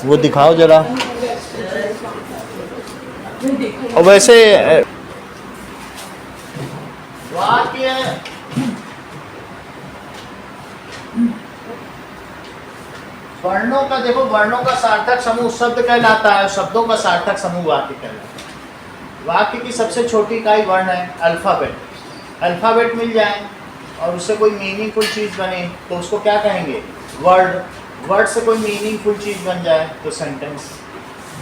वो दिखाओ जरा। और वैसे वाक्य वर्णों का देखो, वर्णों का सार्थक समूह शब्द कहलाता है, शब्दों का सार्थक समूह वाक्य कहलाता है। वाक्य की सबसे छोटी इकाई वर्ण है अल्फाबेट। अल्फाबेट मिल जाए और उससे कोई मीनिंगफुल चीज़ बने तो उसको क्या कहेंगे? वर्ड। वर्ड से कोई मीनिंगफुल चीज़ बन जाए तो सेंटेंस।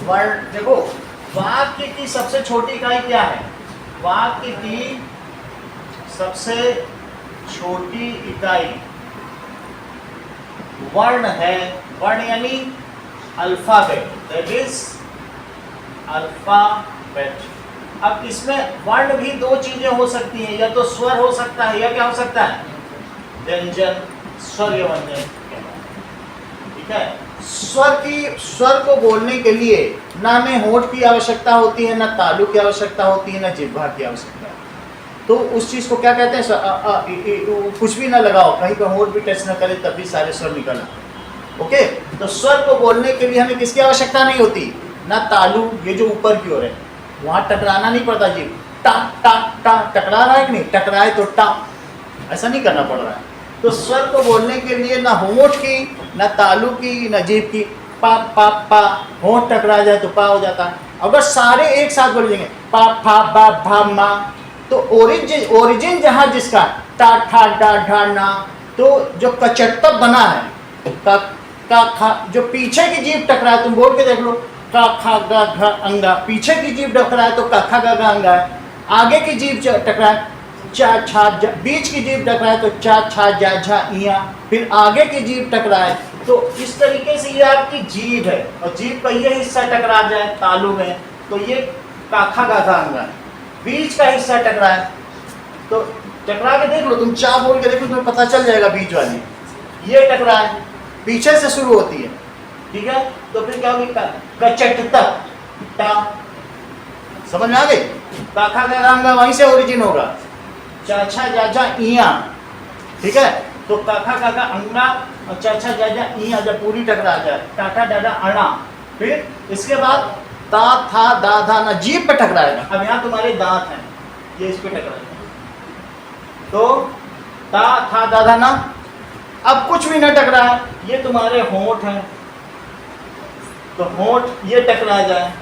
वर्ड देखो, वाक्य की सबसे छोटी इकाई क्या है? वाक्य की सबसे छोटी इकाई वर्ण है। वर्ण यानी अल्फाबेट, दैट इज अल्फाबेट। अब इसमें वर्ण भी दो चीजें हो सकती हैं, या तो स्वर हो सकता है या क्या हो सकता है? व्यंजन, स्वर या व्यंजन। ठीक है, स्वर को बोलने के लिए ना हमें होंठ की आवश्यकता होती है, ना तालु की आवश्यकता होती है, ना जिह्वा की आवश्यकता है। तो उस चीज को क्या कहते हैं? कुछ भी ना लगाओ, कहीं पर होंठ भी टच ना करे तब भी सारे स्वर निकल आते। ओके, तो स्वर को बोलने के लिए हमें किसकी आवश्यकता नहीं होती? ना तालु, ये जो ऊपर की ओर है वहां टकराना नहीं पड़ता। जी टा टा टा टकरा रहा है कि नहीं? टकराए तो टा, ऐसा नहीं करना पड़ रहा है। तो स्वर को बोलने के लिए ना होंठ की, ना तालु की, ना जीभ की। पा पा पा, होंठ टकरा जाए तो पा हो जाता है। अगर सारे एक साथ बोल देंगे पा फा बा भा मा, तो ओरिजिन जहां जिसका टा ठा डा ढा ना, तो जो कचट्टप बना है का खा, जो पीछे की जीभ टकराए, तुम बोल के देख लो, का खा गा घा अंगा, पीछे की जीभ टकराए तो का खा गा घा अंगा है। आगे की जीभ टकराए चा छा जा, बीच की जीभ टकराए तो चा छा जा झा इया, फिर आगे की जीभ टकराए तो इस तरीके से ये आपकी जीभ है, और जीभ का ये हिस्सा टकरा जाए तालु में तो ये काखा गाथा अंगा है। बीच का हिस्सा टकराए तो टकरा के देख लो, तुम चा बोल के देखो तुम्हें पता चल जाएगा बीच वाली। ये टकराए पीछे से शुरू होती है, ठीक है, तो फिर क्या होगी? कचटता टा, समझ में आ गई? काखा गाथा अंगा वहीं से ओरिजिन होगा। चाचा जाजा इया, ठीक है, तो काखा काका अंगा और चाचा जाजा इया जब पूरी टकरा जाए, टाटा डाडा अणा, फिर इसके बाद ता था दा धा ना, जीभ पे टकराएगा। अब यहाँ तुम्हारे दांत हैं, ये इस पे टकराएगा, तो ता था दा धा ना। अब कुछ भी न टकराए, ये तुम्हारे होंठ हैं, तो होंठ ये टकरा जाए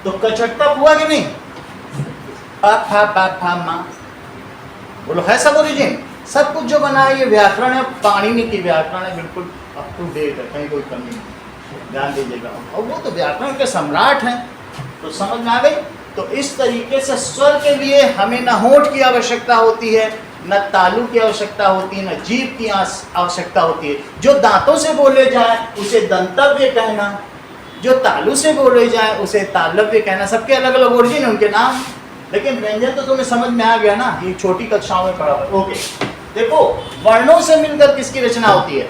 तो कचट्टा हुआ कि नहीं? पा फा पा फा मा, बोलो है सब ओरिजिन। सब कुछ जो बना है ये व्याकरण है, पाणिनि की व्याकरण है, बिल्कुल अप टू डेट है, कहीं कोई कमी नहीं, ध्यान दीजिएगा। और वो तो व्याकरण के सम्राट हैं, तो समझ में आ गई। तो इस तरीके से स्वर के लिए हमें न होंठ की आवश्यकता होती है, न तालु की आवश्यकता होती है, न जीभ की आवश्यकता होती है। जो दांतों से बोले जाए उसे दंतव्य कहना, जो तालु से बोले जाए उसे तालव्य कहना। सबके अलग अलग ओरिजिन है, उनके नाम, लेकिन व्यंजन तो तुम्हें समझ में आ गया ना, ये छोटी कक्षाओं में पढ़ा हुआ। ओके, देखो वर्णों से मिलकर किसकी रचना होती है?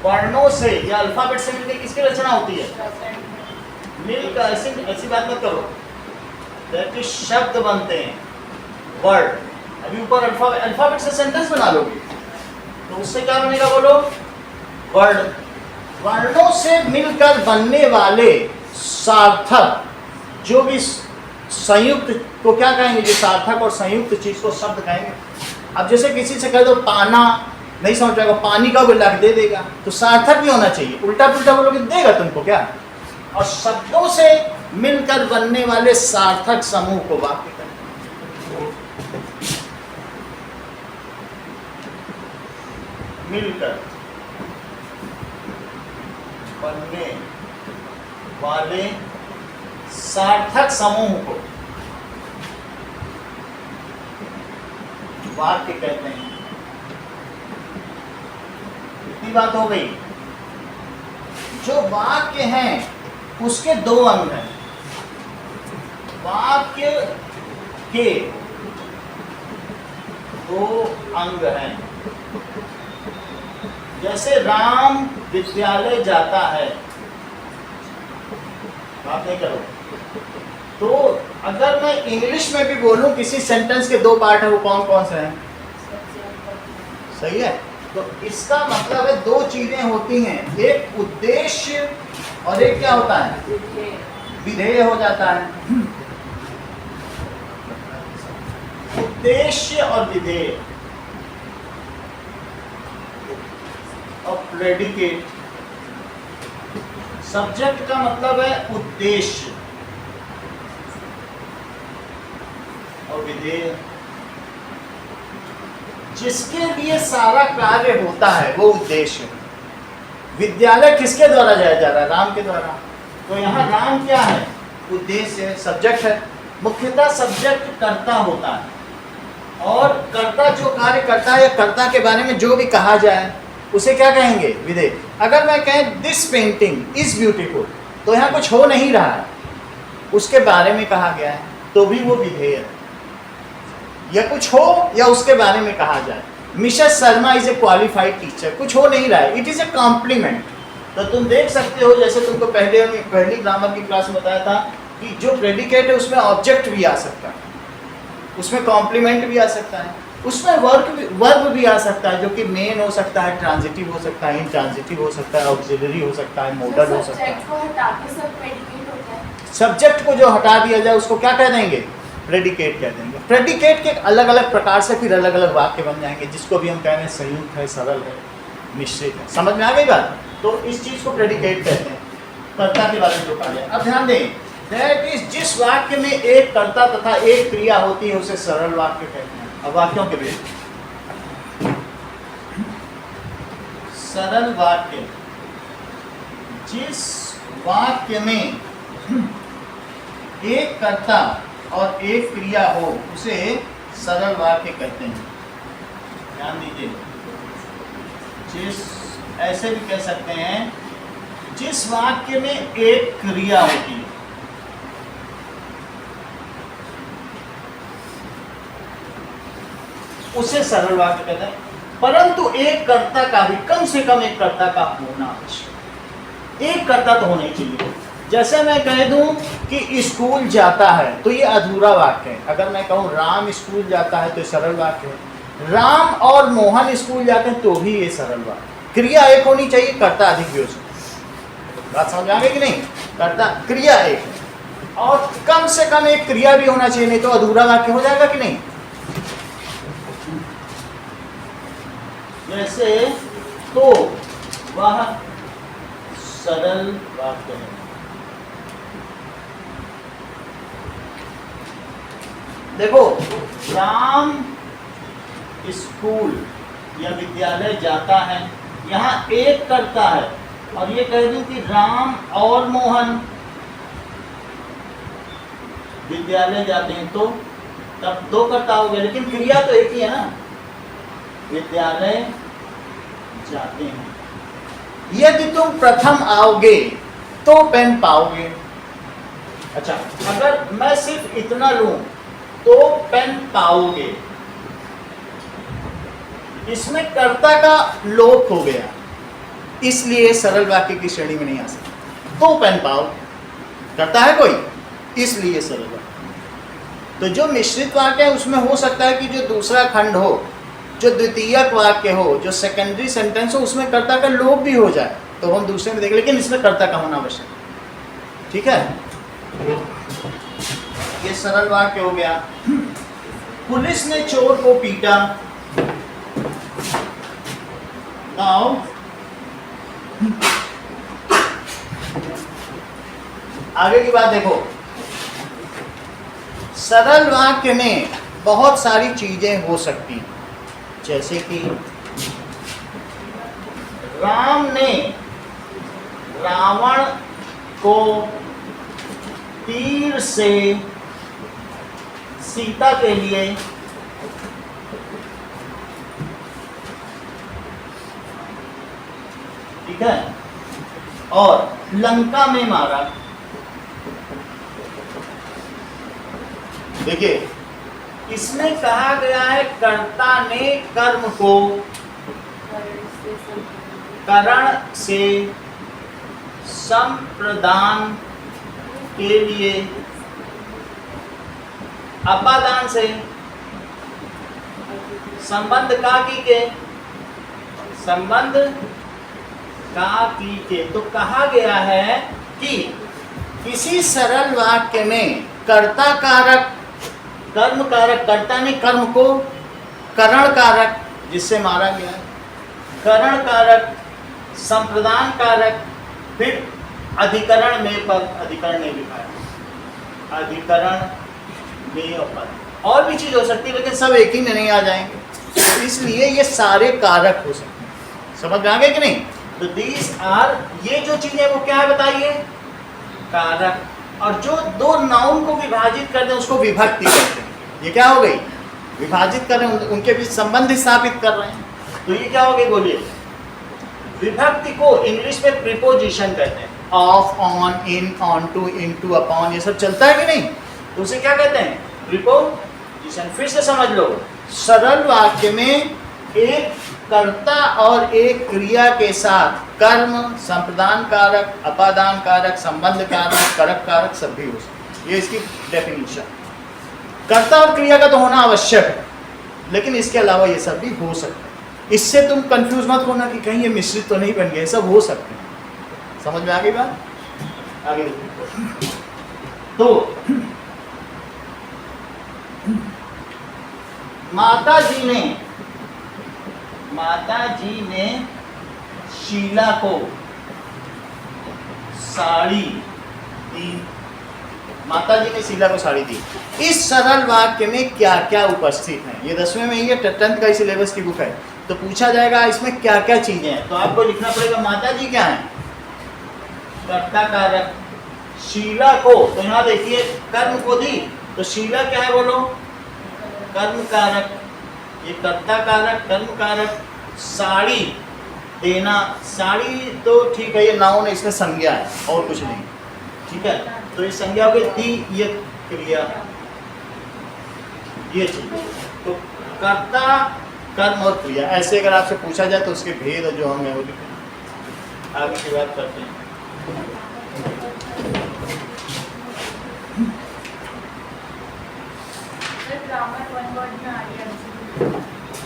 वर्णों से या अल्फाबेट से मिलकर किसकी रचना होती है? मिलकर, ऐसी बात मत करो, जैसे शब्द बनते हैं, वर्ड। अभी ऊपर अल्फाबेट से सेंटेंस बना लोगे तो उससे क्या बनेगा? बोलो, वर्ड। वर्णों से मिलकर बनने वाले सार्थक, जो भी संयुक्त को क्या कहेंगे? जो सार्थक और संयुक्त चीज को शब्द कहेंगे। अब जैसे किसी से कह दो पाना, नहीं समझ पाएगा, पानी का बोला के दे देगा, तो सार्थक भी होना चाहिए। उल्टा पुल्टा बोलोगे देगा तुमको क्या? और शब्दों से मिलकर बनने वाले सार्थक समूह को वाक्य कहेंगे। मिलकर बनने वाले सार्थक समूह को वाक्य कहते हैं। इतनी बात हो गई। जो वाक्य हैं उसके दो अंग हैं। वाक्य के दो अंग हैं। जैसे राम विद्यालय जाता है, बात नहीं करो, तो अगर मैं इंग्लिश में भी बोलूं किसी सेंटेंस के दो पार्ट है, वो कौन कौन से हैं? सही है, तो इसका मतलब है दो चीजें होती हैं, एक उद्देश्य और एक क्या होता है, विधेय हो जाता है। उद्देश्य और विधेय और प्रेडिकेट। सब्जेक्ट का मतलब है उद्देश्य और विधेय, जिसके लिए सारा कार्य होता है वो उद्देश्य। विद्यालय किसके द्वारा जाया जा रहा है, राम के द्वारा। तो यहाँ राम क्या है, उद्देश्य है, सब्जेक्ट है। मुख्यतः सब्जेक्ट कर्ता होता है, और कर्ता जो कार्य करता है या कर्ता के बारे में जो भी कहा जाए उसे क्या कहेंगे, विधेय। अगर मैं कहें दिस पेंटिंग इज ब्यूटीफुल, तो यहाँ कुछ हो नहीं रहा है, उसके बारे में कहा गया है, तो भी वो विधेय है। या कुछ हो या उसके बारे में कहा जाए, Mrs Sharma is a qualified teacher, कुछ हो नहीं रहा है, इट इज ए कॉम्प्लीमेंट। तो तुम देख सकते हो, जैसे तुमको पहली ग्रामर की क्लास में बताया था कि जो प्रेडिकेट है उसमें ऑब्जेक्ट भी आ सकता है, उसमें कॉम्प्लीमेंट भी आ सकता है, उसमें वर्ब भी आ सकता है, जो कि मेन हो सकता है, ट्रांजिटिव हो सकता है, इंट्रांजिटिव हो सकता है, ऑक्सिलरी हो सकता है, मोडल हो सकता है। सब्जेक्ट को जो हटा दिया जाए उसको क्या कह देंगे, प्रेडिकेट कह देंगे। प्रेडिकेट के अलग अलग प्रकार से फिर अलग अलग वाक्य बन जाएंगे, जिसको भी हम कह रहे हैं संयुक्त है, सरल है, मिश्रित है। समझ में आ गई बात। तो इस चीज को प्रेडिकेट कहते हैं, कर्ता के बारे में जो कहा जाए। अब ध्यान दें, दैट इज जिस वाक्य में एक कर्ता तथा एक क्रिया होती है उसे सरल वाक्य कहते हैं। अब वाक्यों के बीच सरल वाक्य, जिस वाक्य में एक कर्ता और एक क्रिया हो उसे सरल वाक्य कहते हैं। ध्यान दीजिए, जिस, ऐसे भी कह सकते हैं, जिस वाक्य में एक क्रिया होती है उसे सरल वाक्य कहते हैं। परंतु एक कर्ता का भी, कम से कम एक कर्ता का होना आवश्यक। एक कर्ता तो होना ही चाहिए। जैसे मैं कह दूं कि स्कूल जाता है तो ये अधूरा वाक्य है। अगर मैं कहूं राम स्कूल जाता है तो ये सरल वाक्य है। राम और मोहन स्कूल जाते हैं तो भी ये सरल वाक्य। क्रिया एक होनी चाहिए, कर्ता अधिक भी हो सकता। बात समझ आ गई कि नहीं। कर्ता क्रिया एक है और कम से कम एक क्रिया भी होना चाहिए, नहीं तो अधूरा वाक्य हो जाएगा कि नहीं। जैसे तो वह सरल वाक्य है। देखो, राम स्कूल या विद्यालय जाता है, यहाँ एक कर्ता है, और ये कह दूं कि राम और मोहन विद्यालय जाते हैं तो तब दो कर्ता हो गए, लेकिन क्रिया तो एक ही है ना, विद्यालय जाते हैं। यदि तुम प्रथम आओगे तो पेन पाओगे। अच्छा, अगर मैं सिर्फ इतना लूं तो पेन पाओगे, इसमें कर्ता का लोप हो गया, इसलिए सरल वाक्य की श्रेणी में नहीं आ सकता। तो पेन पाओ, कर्ता है कोई, इसलिए सरल वाक्य। तो जो मिश्रित वाक्य है उसमें हो सकता है कि जो दूसरा खंड हो, जो द्वितीयक वाक्य हो, जो सेकेंडरी सेंटेंस हो, उसमें कर्ता का लोप भी हो जाए, तो हम दूसरे में देखें, लेकिन इसमें कर्ता का होना आवश्यक है। ठीक है, ये सरल वाक्य हो गया। पुलिस ने चोर को पीटा। नाउ आगे की बात देखो, सरल वाक्य में बहुत सारी चीजें हो सकती हैं, जैसे कि राम ने रावण को तीर से सीता के लिए ठीक है और लंका में मारा। देखिए, इसमें कहा गया है कर्ता ने कर्म को करण से संप्रदान के लिए अपादान से संबंध का की के संबंध का कीजिए। तो कहा गया है कि किसी सरल वाक्य में कर्ता कारक, कर्म कारक, कर्ता ने कर्म को, करण कारक जिससे मारा गया, करण कारक, संप्रदान कारक, फिर अधिकरण में पद, अधिकरण ने लिखा है, अधिकरण में पद, और भी चीज हो सकती है लेकिन सब एक ही में नहीं आ जाएंगे, इसलिए ये सारे कारक हो सकते हैं। समझ में आ गए कि नहीं? तो दीज आर, ये जो चीजें वो क्या है बताइए, कारक। और जो दो नाउन को विभाजित कर दें उसको विभक्ति करते हैं। ये क्या हो गई? विभाजित कर रहे हैं, उनके बीच संबंध स्थापित कर रहे हैं। तो ये क्या हो गई बोलिए? विभक्ति को इंग्लिश में प्रीपोजिशन कहते हैं। Of, on, in, onto, into, upon, ये सब चलता है कि नहीं? तो उसे क्या कहते हैं? प्रीपोजिशन। फिर से समझ लो, सरल वाक्य में एक कर्ता और एक क्रिया के साथ कर्म, संप्रदान कारक, अपादान कारक, संबंध कारक, करक कारक सब भी हो सकते। ये इसकी डेफिनेशन। कर्ता और क्रिया का तो होना आवश्यक है, लेकिन इसके अलावा ये सब भी हो सकते हैं। इससे तुम कंफ्यूज मत होना कि कहीं ये मिश्रित तो नहीं बन गया, सब हो सकते हैं। समझ में आ गई बात? आगे तो माता जी ने शीला को साड़ी दी। माता जी ने शीला को साड़ी दी। इस सरल वाक्य में क्या क्या उपस्थित है? ये 10वें में ही है, 10th का सिलेबस की बुक है, तो पूछा जाएगा इसमें क्या क्या चीजें हैं। तो आपको लिखना पड़ेगा माता जी क्या है? कर्ता कारक। शीला को, तो यहाँ देखिए कर्म को दी, तो शीला क्या है बोलो? कर्म कारक। ये कर्ता कारक, कर्म कारक। साड़ी देना, साड़ी तो ठीक है, ये नाउन है, इसमें संज्ञा है और कुछ नहीं, ठीक है। तो ये संज्ञा हो गई, दी ये क्रिया, ये चीज। तो कर्ता, कर्म और क्रिया, ऐसे अगर आपसे पूछा जाए तो उसके भेद जो हम है वो लिखें। आगे की बात करते हैं।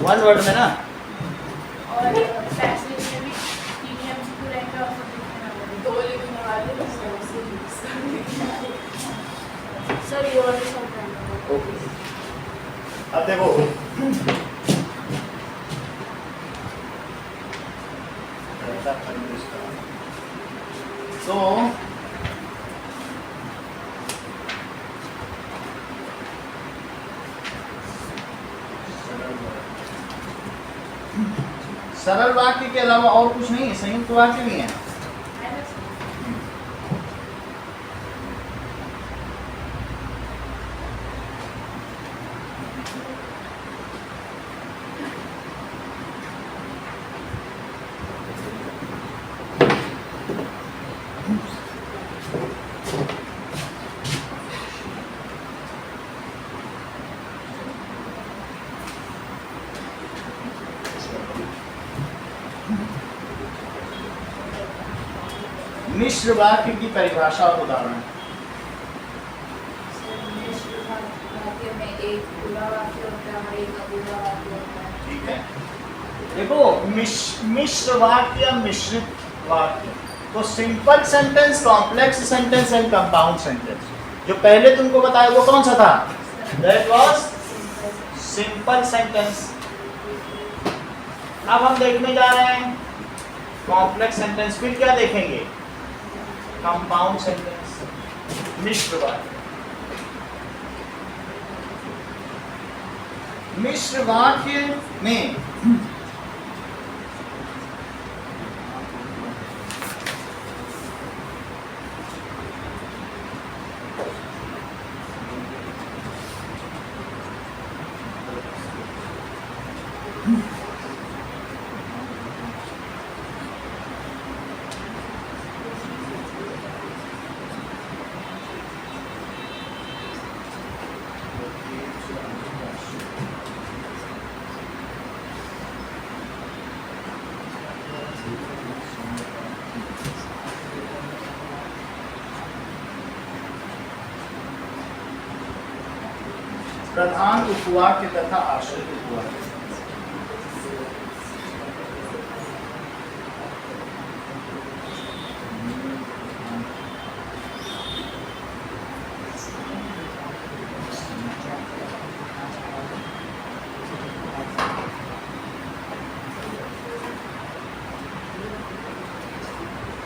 वन वर्ड में ना, और पैसेज में भी तीन एमसीक्यू रहेंगे और दो लिखने वाले सर, ये वाले सब। ओके, अब देखो तो सरल वाक्य के अलावा और कुछ नहीं है, संयुक्त वाक्य भी है। मिश्र वाक्य की परिभाषा और उदाहरण। ठीक है, देखो मिश्र वाक्य या मिश्रित वाक्य, तो simple sentence, complex sentence and compound sentence. जो पहले तुमको बताया वो कौन सा था? That was simple sentence. अब हम देखने जा रहे हैं कॉम्प्लेक्स सेंटेंस, फिर क्या देखेंगे? कंपाउंड सेंटेंस, मिश्र वाक्य। मिश्र वाक्य में प्रधान उपवाक्य तथा आश्रित उपवाक्य।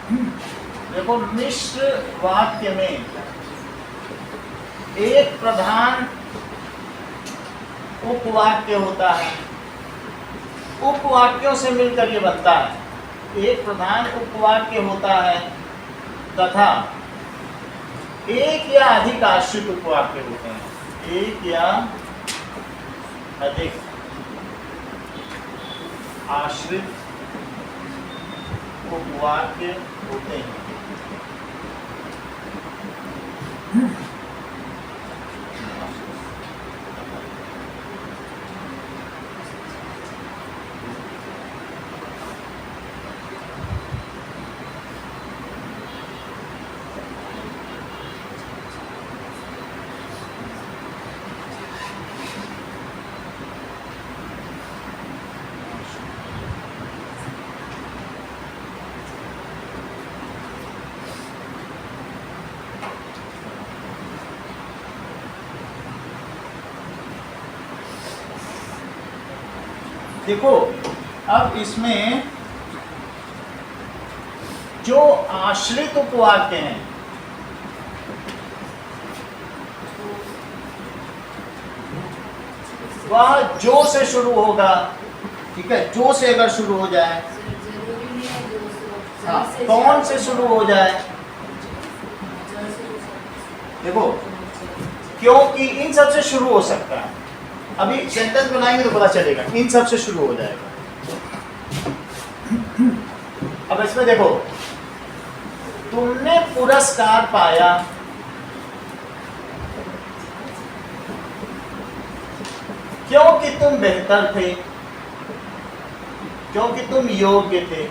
देखो मिश्र वाक्य में एक प्रधान उपवाक्य होता है, उपवाक्यों से मिलकर ये बनता है। एक प्रधान उपवाक्य होता है तथा एक या अधिक आश्रित उपवाक्य होते हैं। एक या अधिक आश्रित उपवाक्य होते हैं। देखो अब इसमें जो आश्रित उपवाक्य हैं वह जो से शुरू होगा, ठीक है। जो से अगर शुरू हो जाए, हाँ, कौन से शुरू हो जाए, देखो क्योंकि इन सब से शुरू हो सकता है। अभी सेंटेंस बनाएंगे तो पता चलेगा, इन सब से शुरू हो जाएगा। अब इसमें देखो, तुमने पुरस्कार पाया क्योंकि तुम बेहतर थे, क्योंकि तुम योग्य थे।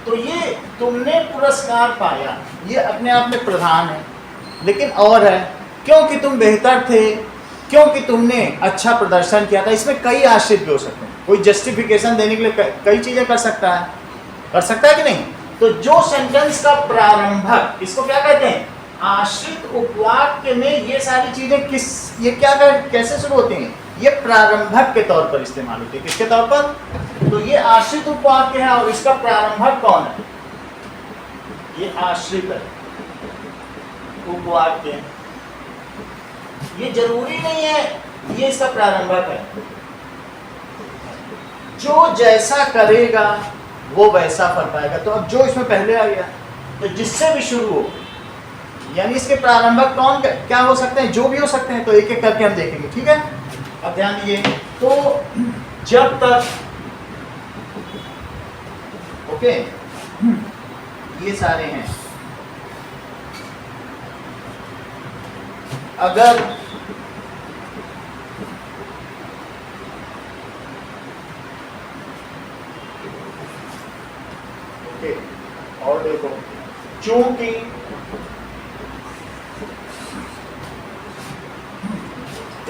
तो ये तुमने पुरस्कार पाया, ये अपने आप में प्रधान है, लेकिन और है क्योंकि तुम बेहतर थे, क्योंकि तुमने अच्छा प्रदर्शन किया था। इसमें कई आश्रित भी हो सकते हैं, कोई जस्टिफिकेशन देने के लिए कई चीजें कर सकता है कि नहीं। तो जो सेंटेंस का प्रारंभक, इसको क्या कहते हैं, आश्रित उपवाक्य में ये सारी चीजें ये कैसे शुरू होती हैं, ये प्रारंभक के तौर पर इस्तेमाल होती है। किसके तौर पर, तो ये आश्रित उपवाक्य है और इसका प्रारंभक कौन है, ये आश्रित उपवाक्य है। ये जरूरी नहीं है ये इसका प्रारंभक है। जो जैसा करेगा वो वैसा फल पाएगा। तो अब जो इसमें पहले आ गया, तो जिससे भी शुरू हो, यानी इसके प्रारंभक कौन क्या हो सकते हैं, जो भी हो सकते हैं। तो एक एक करके हम देखेंगे, ठीक है। अब ध्यान दीजिए, तो जब तक, ओके, ये सारे हैं, अगर ओके, और देखो, चूंकि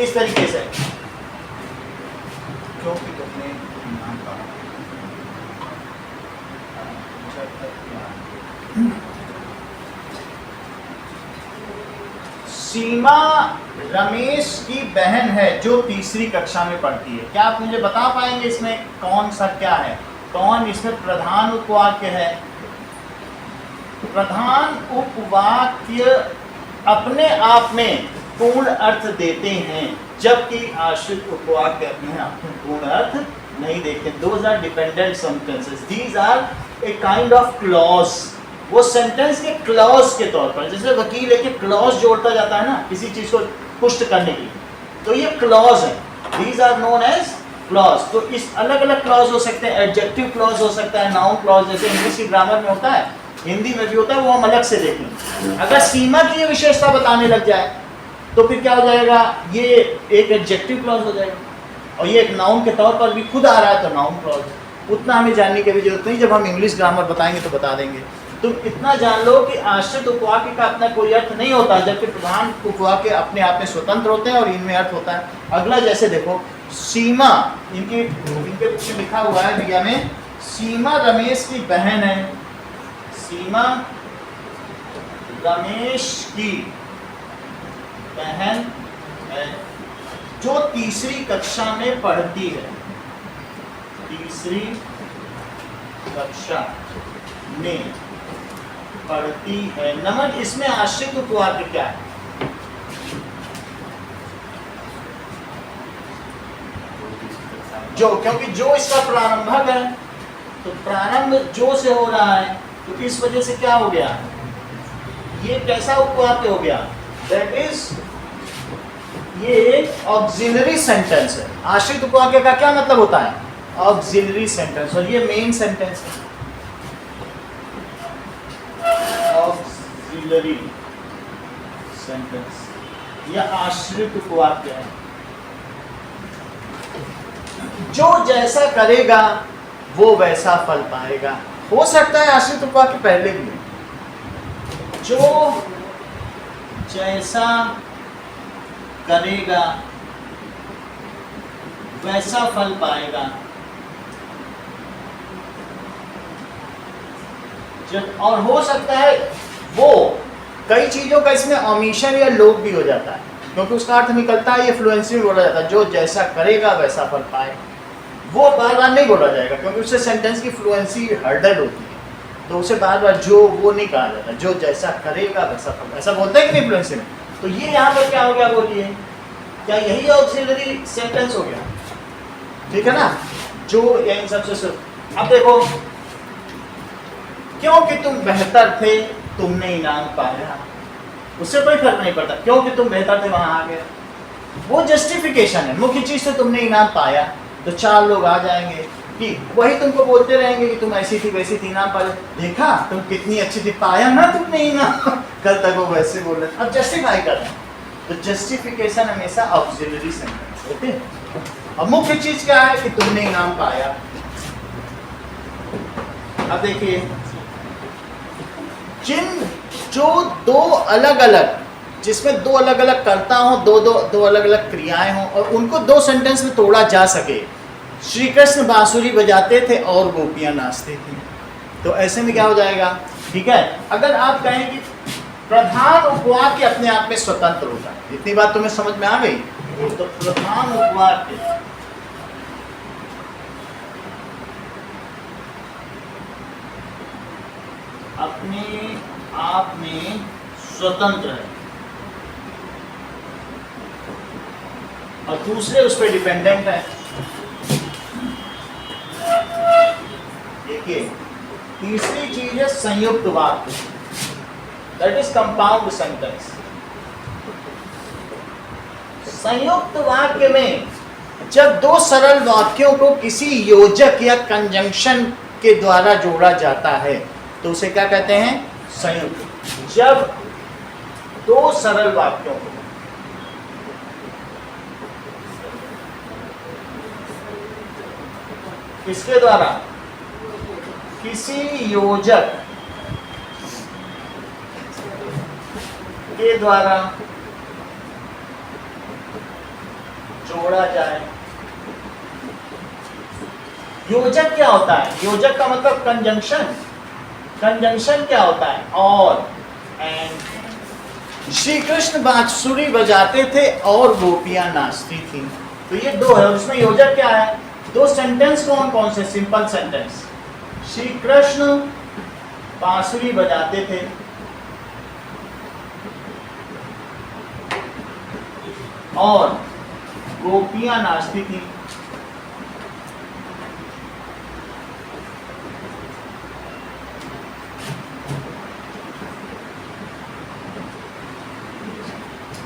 इस तरीके से, क्योंकि तुमने नाम कहा, सीमा रमेश की बहन है जो तीसरी कक्षा में पढ़ती है। क्या आप मुझे बता पाएंगे इसमें कौन सा क्या है, कौन इसमें प्रधान उपवाक्य है। प्रधान उपवाक्य अपने आप में पूर्ण अर्थ देते हैं, जबकि आश्रित उपवाक्य अपने आप में पूर्ण अर्थ नहीं देते। Those are dependent sentences, these are a kind of clause. वो सेंटेंस के क्लॉज के तौर पर, जैसे वकील एक क्लॉज जोड़ता जाता है ना किसी चीज को पुष्ट करने के लिए, तो ये क्लॉज है। These are known as clause. तो इस अलग अलग क्लॉज हो सकते हैं, एडजेक्टिव क्लॉज हो सकता है, नाउन क्लॉज, जैसे इंग्लिश की ग्रामर में होता है, हिंदी में भी होता है, वो हम अलग से देखेंगे। अगर सीमा की ये विशेषता बताने लग जाए तो फिर क्या हो जाएगा, ये एक एडजेक्टिव क्लॉज हो जाएगा, और ये एक नाउन के तौर पर भी खुद आ रहा है तो नाउन क्लॉज। उतना हमें जानने की भी जरूरत नहीं, जब हम इंग्लिश ग्रामर बताएंगे तो बता देंगे। तुम इतना जान लो कि आश्रित उपवाक्य का अपना कोई अर्थ नहीं होता, जबकि प्रधान उपवाक्य अपने आप में स्वतंत्र होते हैं और इनमें अर्थ होता है। अगला जैसे देखो, सीमा, इनके पीछे लिखा हुआ है भैया में, सीमा रमेश की बहन है। सीमा रमेश की बहन है जो तीसरी कक्षा में पढ़ती है। तीसरी कक्षा में पड़ती है। नमन इसमें आश्रित उपवाक्य क्या है? जो, क्योंकि जो इसका प्रारंभक है, तो प्रारंभ जो से हो रहा है, तो इस वजह से क्या हो गया, ये कैसा उपवाक्य हो गया? दैट इज, ये ऑक्सिलरी सेंटेंस है। आश्रित उपवाक्य का क्या मतलब होता है? ऑक्सिलरी सेंटेंस, और ये मेन सेंटेंस है। ऑक्सिलरी सेंटेंस, यह आश्रित उपवाक्य है। जो जैसा करेगा वो वैसा फल पाएगा। हो सकता है आश्रित उपवाक्य पहले भी, जो जैसा करेगा वैसा फल पाएगा। जब, और हो सकता है वो, कई चीजों का इसमें ओमिशन या लोप भी हो जाता है, क्योंकि उसका अर्थ निकलता है, ये फ्लुएंसी में बोला जाता है, जो जैसा करेगा वैसा फल पाएगा। वो बार बार नहीं बोला जाएगा, क्योंकि उससे सेंटेंस की फ्लुएंसी हर्डल होती है, तो उसे बार बार जो वो नहीं कहा जाता। जो जैसा करेगा वैसा फल, ऐसा बोलते हैं कि नहीं फ्लुएंसी में? तो ये यहाँ पर क्या हो गया बोलिए, क्या यही ऑक्सिलरी सेंटेंस हो गया? ठीक है ना, जो या इन सबसे। अब देखो, क्योंकि तुम बेहतर थे तुमने इनाम पाया, उससे कोई फर्क नहीं पड़ता, क्योंकि तुम बेहतर थे वहां आ गए, वो जस्टिफिकेशन है। मुख्य चीज से तुमने इनाम पाया, तो 4 लोग आ जाएंगे कि वही तुमको बोलते रहेंगे कि तुम ऐसी थी वैसी थी, इनाम पाया, देखा तुम कितनी अच्छी थी, पाया ना तुमने इनाम। कल तक वो वैसे बोल रहे, अब जस्टिफाई कर रहे हैं, तो जस्टिफिकेशन हमेशा ऑक्सिलरी सेंटेंस। ओके, अब मुख्य चीज क्या है कि तुमने इनाम पाया। अब देखिए, जो दो अलग अलग, जिसमें 2 अलग अलग कर्ता हो, दो अलग अलग क्रियाएं हों, और उनको 2 सेंटेंस में तोड़ा जा सके। श्री कृष्ण बांसुरी बजाते थे और गोपियां नाचती थी, तो ऐसे में क्या हो जाएगा? ठीक है, अगर आप कहें कि प्रधान उपवाक्य अपने आप में स्वतंत्र होता है, इतनी बात तुम्हें समझ में आ गई? तो प्रधान उपवाक्य अपने आप में स्वतंत्र है, और दूसरे उस पर डिपेंडेंट है। देखिए, तीसरी चीज है संयुक्त वाक्य, दैट इज कंपाउंड सेंटेंस। संयुक्त वाक्य में जब 2 सरल वाक्यों को किसी योजक या कंजंक्शन के द्वारा जोड़ा जाता है, तो उसे क्या कहते हैं? संयुक्त। जब 2 सरल वाक्यों को किसके द्वारा? किसी योजक के द्वारा जोड़ा जाए। योजक क्या होता है? योजक का मतलब कंजंक्शन। कंजंक्शन क्या होता है? और, एंड। श्री कृष्ण बांसुरी बजाते थे और गोपियां नाचती थी, तो ये 2 है, और इसमें योजक क्या है? 2 सेंटेंस कौन कौन से? Simple sentence. श्री कृष्ण बांसुरी बजाते थे और गोपियां नाचती थी।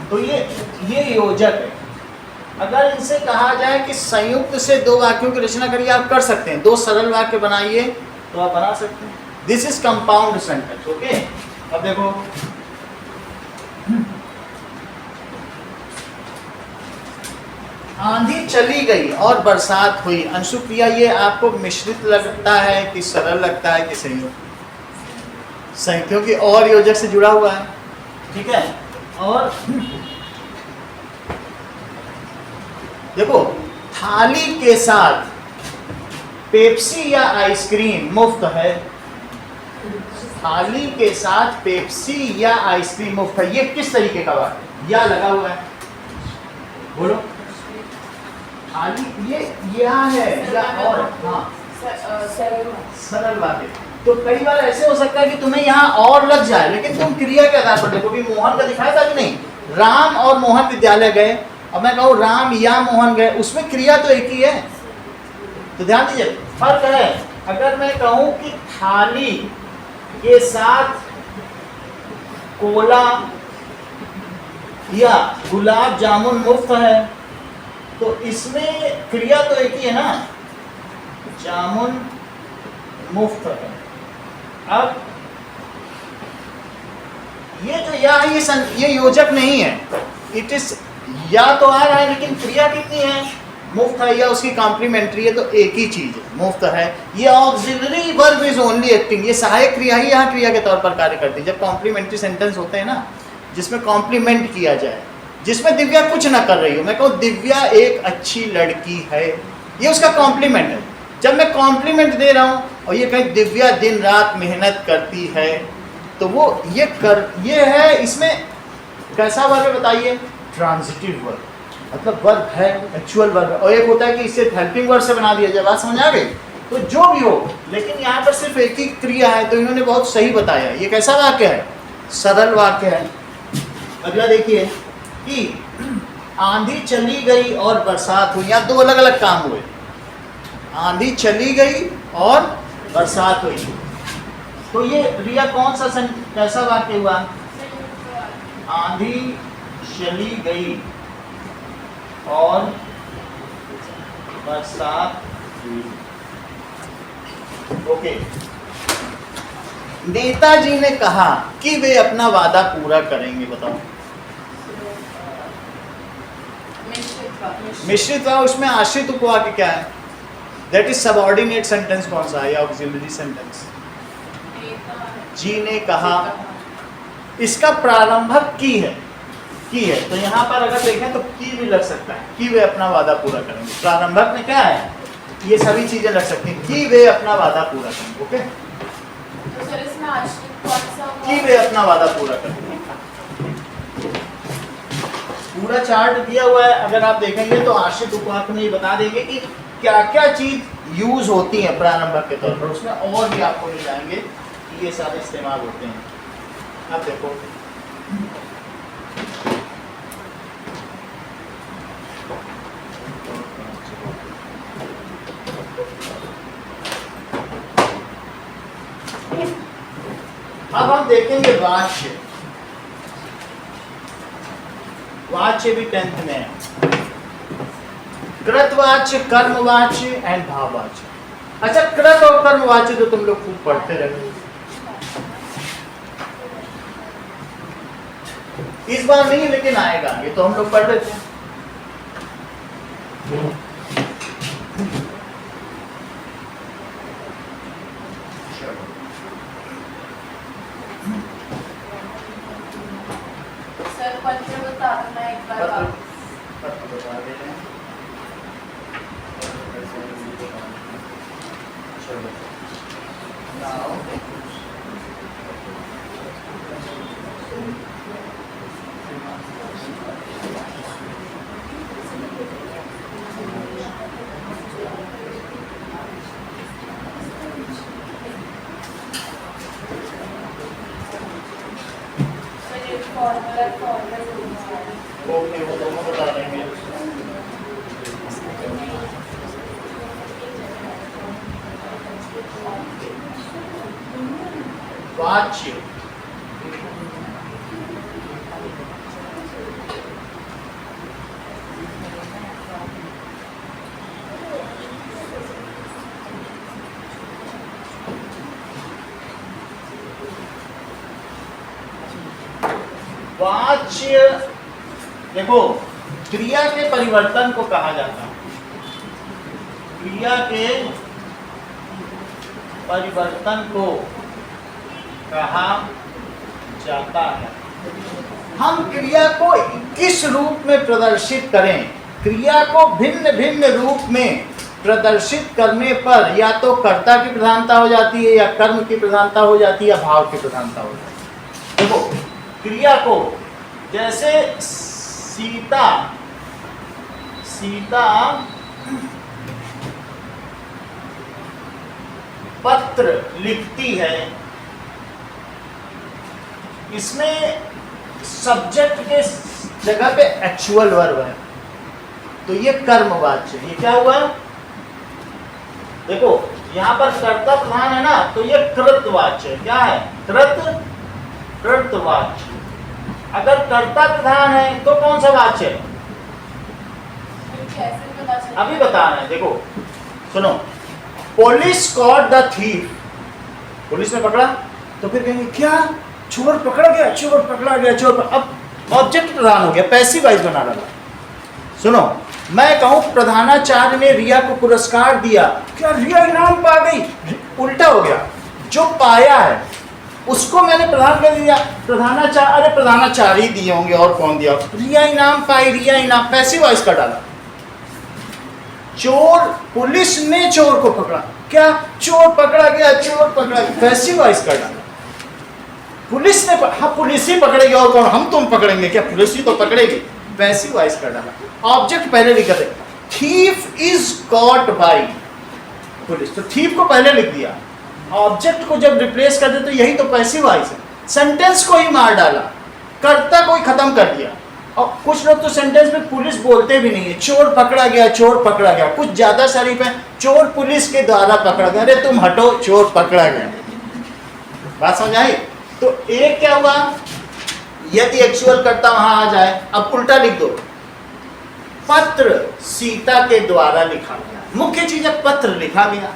तो ये योजक है। अगर इनसे कहा जाए कि संयुक्त से 2 वाक्यों की रचना करिए, आप कर सकते हैं। 2 सरल वाक्य बनाइए, तो आप बना सकते हैं। This is compound sentence. Okay, अब देखो, आंधी चली गई और बरसात हुई। अंशुप्रिया, ये आपको मिश्रित लगता है कि सरल लगता है कि संयुक्त? क्योंकि और योजक से जुड़ा हुआ है। ठीक है, और देखो, थाली के साथ पेप्सी या आइसक्रीम मुफ्त है। थाली के साथ पेप्सी या आइसक्रीम मुफ्त है, ये किस तरीके का बात है? या लगा हुआ है, बोलो। थाली, ये या है या और? हाँ, सरल बात है। तो कई बार ऐसे हो सकता है कि तुम्हें यहाँ और लग जाए, लेकिन तुम क्रिया के आधार पर देखो। मोहन का दिखाया था कि नहीं, राम और मोहन विद्यालय गए, अब मैं कहूँ राम या मोहन गए, उसमें क्रिया तो एक ही है। तो ध्यान दीजिए फर्क है। अगर मैं कहूँ कि थाली के साथ कोला या गुलाब जामुन मुफ्त है, तो इसमें क्रिया तो एक ही है ना, जामुन मुफ्त है। अब ये जो या है ये योजक नहीं है, इट इज या तो आ रहा है लेकिन क्रिया कितनी है, मुफ्त है या उसकी कॉम्प्लीमेंट्री है, तो एक ही चीज है, मुफ्त है। ये auxiliary verb is only acting, ये सहायक क्रिया ही यहाँ क्रिया के तौर पर कार्य करती है। जब कॉम्प्लीमेंट्री सेंटेंस होते हैं ना, जिसमें कॉम्प्लीमेंट किया जाए, जिसमें दिव्या कुछ ना कर रही हो, मैं कहूँ दिव्या एक अच्छी लड़की है, ये उसका कॉम्प्लीमेंट है। जब मैं कॉम्प्लीमेंट दे रहा हूँ और ये कहीं दिव्या दिन रात मेहनत करती है, तो वो ये है, इसमें कैसा वर्ब है बताइए, ट्रांजिटिव वर्ब, मतलब वर्ब है, एक्चुअल वर्ब है। और एक होता है कि इसे हेल्पिंग वर्ब से बना दिया जाए, बात समझ आ गई। तो जो भी हो, लेकिन यहाँ पर सिर्फ एक ही क्रिया है, तो इन्होंने बहुत सही बताया। ये कैसा वाक्य है, सरल वाक्य है। अगला देखिए कि आंधी चली गई और बरसात हुई, यहाँ दो अलग अलग काम हुए, आंधी चली गई और बरसात हुई। तो ये रिया कौन सा कैसा वाक्य हुआ, आंधी चली गई और बरसात हुई। ओके, नेताजी ने कहा कि वे अपना वादा पूरा करेंगे, बताओ। मिश्रित वाक्य, उसमें आश्रित उपवाक्य क्या है, दैट इज सबऑर्डिनेट सेंटेंस कौन सा है, या ऑक्सिलरी सेंटेंस। जी ने कहा, इसका प्रारंभक की है, तो यहाँ पर अगर देखें तो की भी लग सकता है, कि वे अपना वादा पूरा करेंगे। प्रारंभक में क्या है, ये सभी चीजें लग सकती हैं, कि वे अपना वादा पूरा करेंगे। ओके, तो सर इसमें आश्रित कौन सा हुआ? कि वे अपना वादा पूरा करेंगे। पूरा चार्ट दिया हुआ है, अगर आप देखेंगे तो आश्रित उपवाक्य में ये बता देंगे कि क्या क्या चीज यूज होती है प्रारंभक के तौर पर, उसमें और भी आपको मिल जाएंगे कि ये सारे इस्तेमाल होते हैं। अब देखो, अब हम देखेंगे वाच्य। वाच्य भी 10th में है, कृतवाच्य, कर्मवाच्य एंड भाववाच्य। अच्छा, कृत और कर्मवाच्य तो तुम लोग खूब पढ़ते रहे, इस बार नहीं लेकिन आएगा, ये तो हम लोग पढ़ रहे थे। सर पत्र बता दो, मैं एक बार पत्र बता दे रहे हैं। चलो नाउ ओके, वो दोनों बता देंगे। वाच्य, वाच्य देखो, क्रिया के परिवर्तन को कहा जाता है, क्रिया के परिवर्तन को कहा जाता है। हम क्रिया को किस रूप में प्रदर्शित करें, क्रिया को भिन्न भिन्न रूप में प्रदर्शित करने पर या तो कर्ता की प्रधानता हो जाती है, या कर्म की प्रधानता हो जाती है, या भाव की प्रधानता हो जाती है। देखो, क्रिया को जैसे सीता पत्र लिखती है, इसमें सब्जेक्ट के जगह पे एक्चुअल वर्ब है, तो ये कर्मवाच्य। ये क्या हुआ? देखो यहां पर कर्ता प्रधान है ना, तो ये कृतवाच्य। क्या है? कृतवाच्य। अगर कर्ता प्रधान है तो कौन सा वाच्य है? अभी बता रहे हैं, देखो सुनो। Police caught the thief, police ने पकड़ा, तो फिर कहेंगे क्या? चोर पकड़ा गया, चोर पकड़ा गया, चोर अब ऑब्जेक्ट प्रधान हो गया, पैसिव वॉइस बना डाला। सुनो, मैं कहूं प्रधानाचार्य ने रिया को पुरस्कार दिया, क्या रिया इनाम पा गई? उल्टा हो गया, जो पाया है उसको मैंने प्रधान कर दिया। प्रधानाचार्य, अरे प्रधानाचार्य ही दिए होंगे, और कौन दिया? रिया इनाम पाई, रिया इनाम, पैसिव वॉइस का डाला। चोर, पुलिस ने चोर को पकड़ा, क्या? चोर पकड़ा गया, चोर पकड़ा गया, पैसिव वॉइस का डाला। पुलिस ने, हाँ पुलिस ही पकड़ेगी, और कौन? हम तुम पकड़ेंगे क्या? पुलिस ही तो पकड़ेगी, पैसिव वॉइस कर डाला। ऑब्जेक्ट पहले लिख दे, thief is caught by police, तो थीफ को पहले लिख दिया। ऑब्जेक्ट को जब रिप्लेस कर दे तो यही तो पैसिव वॉइस है। सेंटेंस को ही मार डाला, कर्ता को ही खत्म कर दिया। और कुछ लोग तो सेंटेंस में पुलिस बोलते भी नहीं है, चोर पकड़ा गया, चोर पकड़ा गया। कुछ ज्यादा शरीफ है, चोर पुलिस के द्वारा पकड़ा गया। अरे तुम हटो, चोर पकड़ा गया। बात समझ आई? तो एक क्या हुआ? यदि एक्चुअल कर्ता वहां आ जाए, अब उल्टा लिख दो, पत्र सीता के द्वारा लिखा गया। मुख्य चीज है पत्र लिखा गया।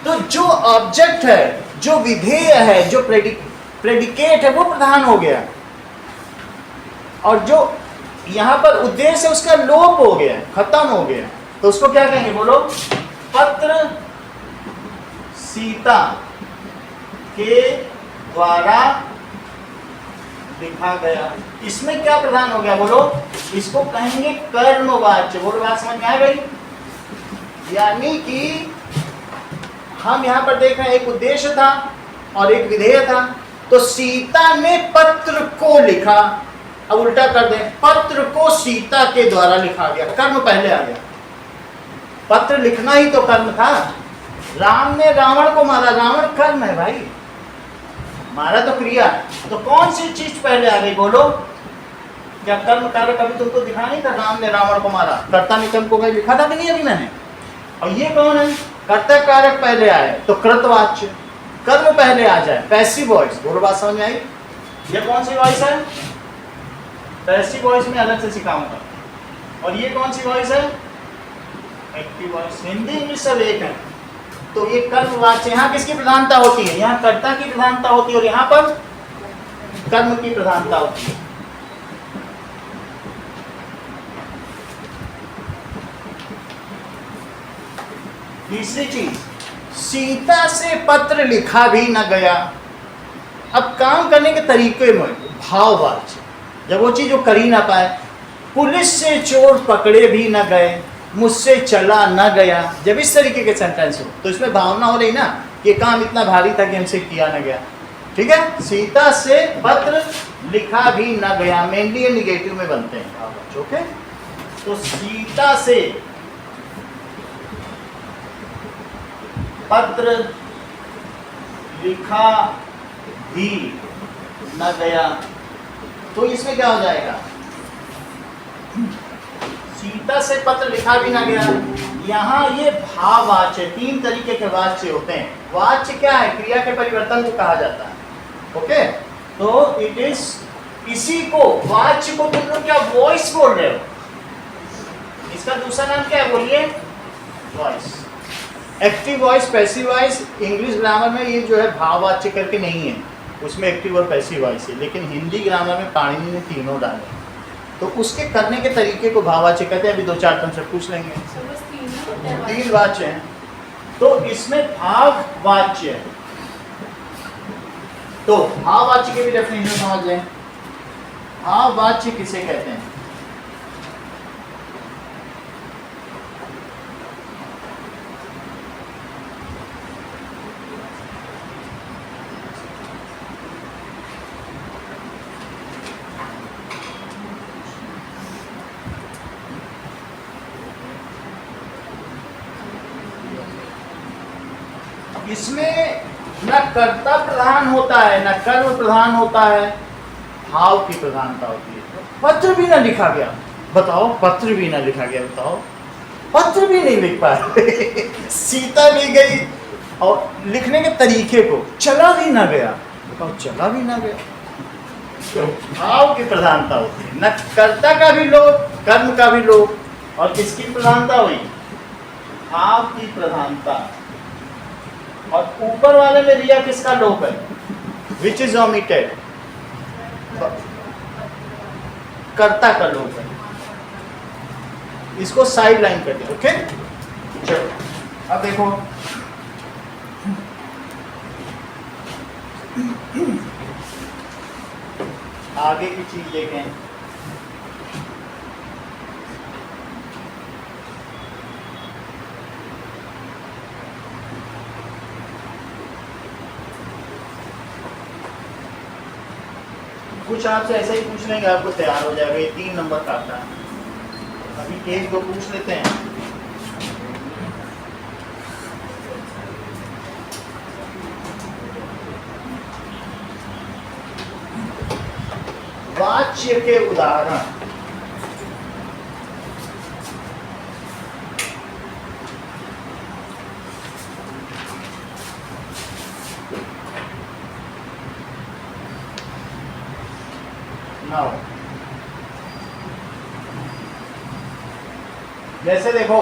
तो जो ऑब्जेक्ट है, जो विधेय है, जो प्रेडिकेट है, वो प्रधान हो गया, और जो यहां पर उद्देश्य है उसका लोप हो गया, खत्म हो गया। तो उसको क्या कहेंगे? बोलो। पत्र सीता के द्वारा लिखा गया। इसमें क्या प्रधान हो गया? बोलो। इसको कहेंगे कर्मवाच्य। बोलो, बात समझ में आए भाई? यानी कि हम यहां पर देख रहे हैं, एक उद्देश्य था और एक विधेय था। तो सीता ने पत्र को लिखा, अब उल्टा कर दें, पत्र को सीता के द्वारा लिखा गया, कर्म पहले आ गया। पत्र लिखना ही तो कर्म था। राम ने रावण को मारा, रावण कर्म है भाई, मारा तो क्रिया है। तो कौन सी चीज पहले आ गई? बोलो। क्या कर्म कार्य कभी तुमको दिखा नहीं था? राम ने रावण को मारा, कर्ता ने कर्म को लिखा था कि नहीं अभी मैंने? और ये कौन है? कर्ता कारक पहले आए तो कृतवाच्य, कर्म पहले आ जाए, पैसिव वॉइस। बोलो, बात समझ में आई? ये कौन सी वॉइस है? पैसिव वॉइस में अलग से सिखाऊंगा। और ये कौन सी वॉइस है? Active voice. हिंदी इंग्लिश सब एक है। तो ये कर्मवाच्य, यहाँ किसकी प्रधानता होती है? यहाँ कर्ता की प्रधानता होती है, और यहाँ पर कर्म की प्रधानता होती है। तीसरी चीज, सीता से पत्र लिखा भी न गया। अब काम करने के तरीके में भाववाच्य, जब वो चीज जो कर ही ना पाए। पुलिस से चोर पकड़े भी न गए, मुझसे चला न गया। जब इस तरीके के सेंटेंस हो तो इसमें भावना हो रही ना कि काम इतना भारी था कि हमसे किया न गया। ठीक है? सीता से पत्र लिखा भी न गया, मेनली ये निगेटिव में बनते हैं। ओके, तो सीता से पत्र लिखा भी न गया, तो इसमें क्या हो जाएगा? सीता से पत्र लिखा भी ना गया। यहाँ ये भाववाच्य, तीन तरीके के वाच्य होते हैं। वाच्य क्या है? क्रिया के परिवर्तन को कहा जाता है। ओके, तो इट इज, इसी को वाच्य को तुम लोग क्या वॉइस बोल रहे हो? इसका दूसरा नाम क्या है? बोलिए। Voice. Active voice, passive voice. English grammar में ये जो है भाववाच्य करके नहीं है, उसमें एक्टिव और पैसिव वॉइस है। लेकिन हिंदी ग्रामर में पाणिनि ने तीनों डाले, तो उसके करने के तरीके को भाववाच्य कहते हैं। अभी 2-4 तुमसे पूछ लेंगे। तीन वाच्य हैं, तो इसमें भाववाच्य है। तो भाववाच्य के भी डेफिनेशन समझ लें। भाववाच्य किसे कहते हैं? इसमें न कर्ता प्रधान होता है न कर्म प्रधान होता है, भाव की प्रधानता होती है। पत्र भी ना लिखा गया, बताओ, पत्र भी ना लिखा गया, बताओ, पत्र भी नहीं लिख पाए सीता भी गई और लिखने के तरीके को चला भी ना गया, बताओ, चला भी ना गया। तो भाव की प्रधानता होती है, न कर्ता का भी लोभ कर्म का भी लोभ, और किसकी प्रधानता हुई, भाव की प्रधानता। और ऊपर वाले में रिया किसका लोभ है, विच इज ओमिटेड, कर्ता का लोभ है, इसको साइड लाइन कर दिया। ओके, चलो अब देखो, आगे की चीज देखें। कुछ आपसे ऐसा ही पूछ लेंगे, आपको तैयार हो जाएगा। ये 3 नंबर का आता है, अभी 1-2 पूछ लेते हैं। वाच्य के उदाहरण, नाउ जैसे देखो,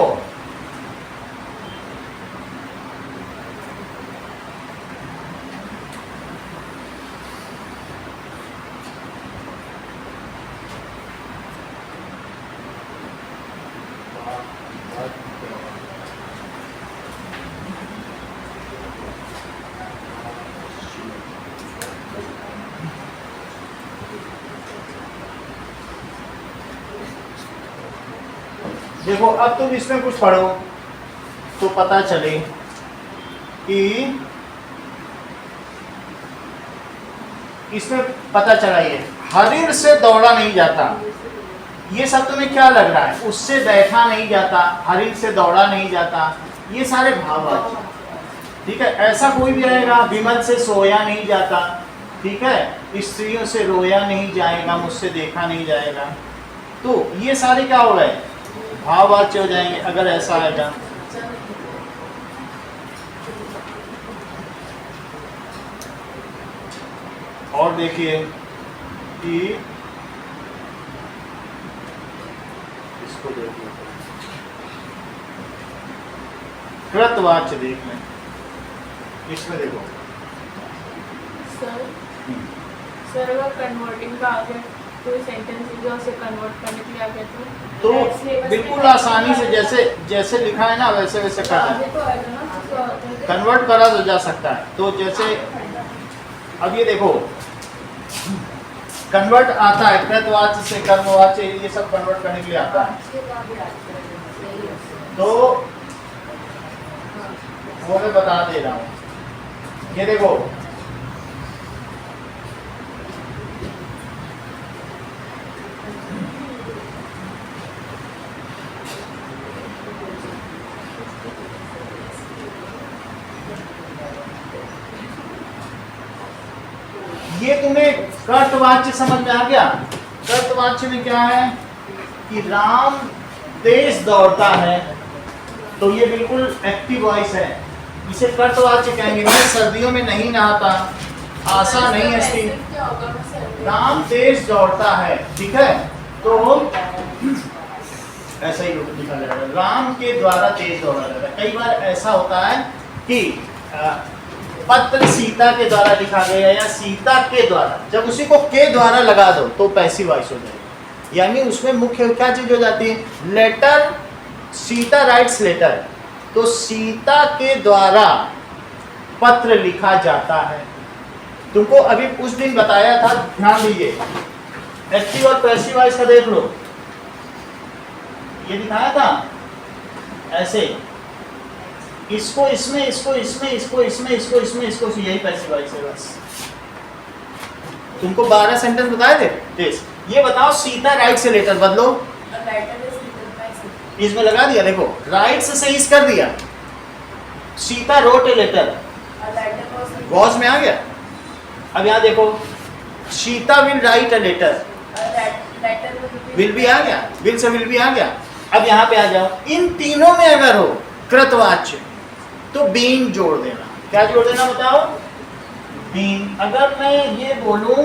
देखो अब तुम इसमें कुछ पढ़ो तो पता चले कि इसमें पता चला, ये हरिण से दौड़ा नहीं जाता, ये सब तुम्हें क्या लग रहा है, उससे बैठा नहीं जाता, हरिण से दौड़ा नहीं जाता, ये सारे भाववाची, ठीक है। ऐसा कोई भी आएगा, विमल से सोया नहीं जाता, ठीक है, स्त्रियों से रोया नहीं जाएगा, मुझसे देखा नहीं जाएगा, तो ये सारे क्या हो गए, भाववाच्य हो जाएंगे अगर ऐसा आएगा। और देखिए कि इसको देखिए, कृतवाच्य देख लें, इसमें देखो सर अगर कन्वर्टिंग का आगे कोई सेंटेंस लिखा उसे कन्वर्ट करने के लिए आ गया तो बिल्कुल आसानी से जैसे जैसे लिखा है ना वैसे वैसे करना है, कन्वर्ट करा तो जा सकता है। तो जैसे अब ये देखो, कन्वर्ट आता है, कृतवाच्य से कर्मवाच्य, ये सब कन्वर्ट करने के लिए आता है। तो वो मैं बता दे रहा हूँ, ये देखो, ये तुम्हें कर्तवाच्य समझ में आ गया। कर्तवाच्य में क्या है कि राम तेज दौड़ता है, तो ये बिल्कुल एक्टिव वॉइस है, इसे कर्तवाच्य कहेंगे। मैं सर्दियों में नहीं नहाता, आशा नहीं हंसती, राम तेज दौड़ता है, ठीक है, तो ऐसा ही लिखा जाएगा, राम के द्वारा तेज दौड़ा जाता है। कई बार ऐसा होता है कि पत्र सीता के द्वारा लिखा गया या सीता के द्वारा, जब उसी को के द्वारा लगा दो तो पैसिव वॉइस हो जाएगी, यानी उसमें मुख्य क्या चीज हो जाती है, लेटर, सीता राइट्स लेटर, तो सीता के द्वारा पत्र लिखा जाता है। तुमको अभी उस दिन बताया था, ध्यान दीजिए, एक्टिव और पैसिव वॉइस का देख लो, ये दिखाया था ऐसे, इसको इसमें, इसको इसमें, इसको इसमें, इसको इसमें, इसको यही पैसिव वॉइस है बस। तुमको 12 सेंटेंस बताए थे, ये बताओ सीता राइट से लेटर बदलो, इसमें लगा दिया, देखो राइट से सही कर दिया, Sita wrote a letter, was में आ गया। अब यहाँ देखो, Sita will write a letter, will भी आ गया, विल से विल भी आ गया। अब यहाँ पे आ जाओ, इन तीनों में अगर हो कृतवाच्य तो बीइंग जोड़ देना। क्या जोड़ देना बताओ? बीइंग। अगर मैं ये बोलूं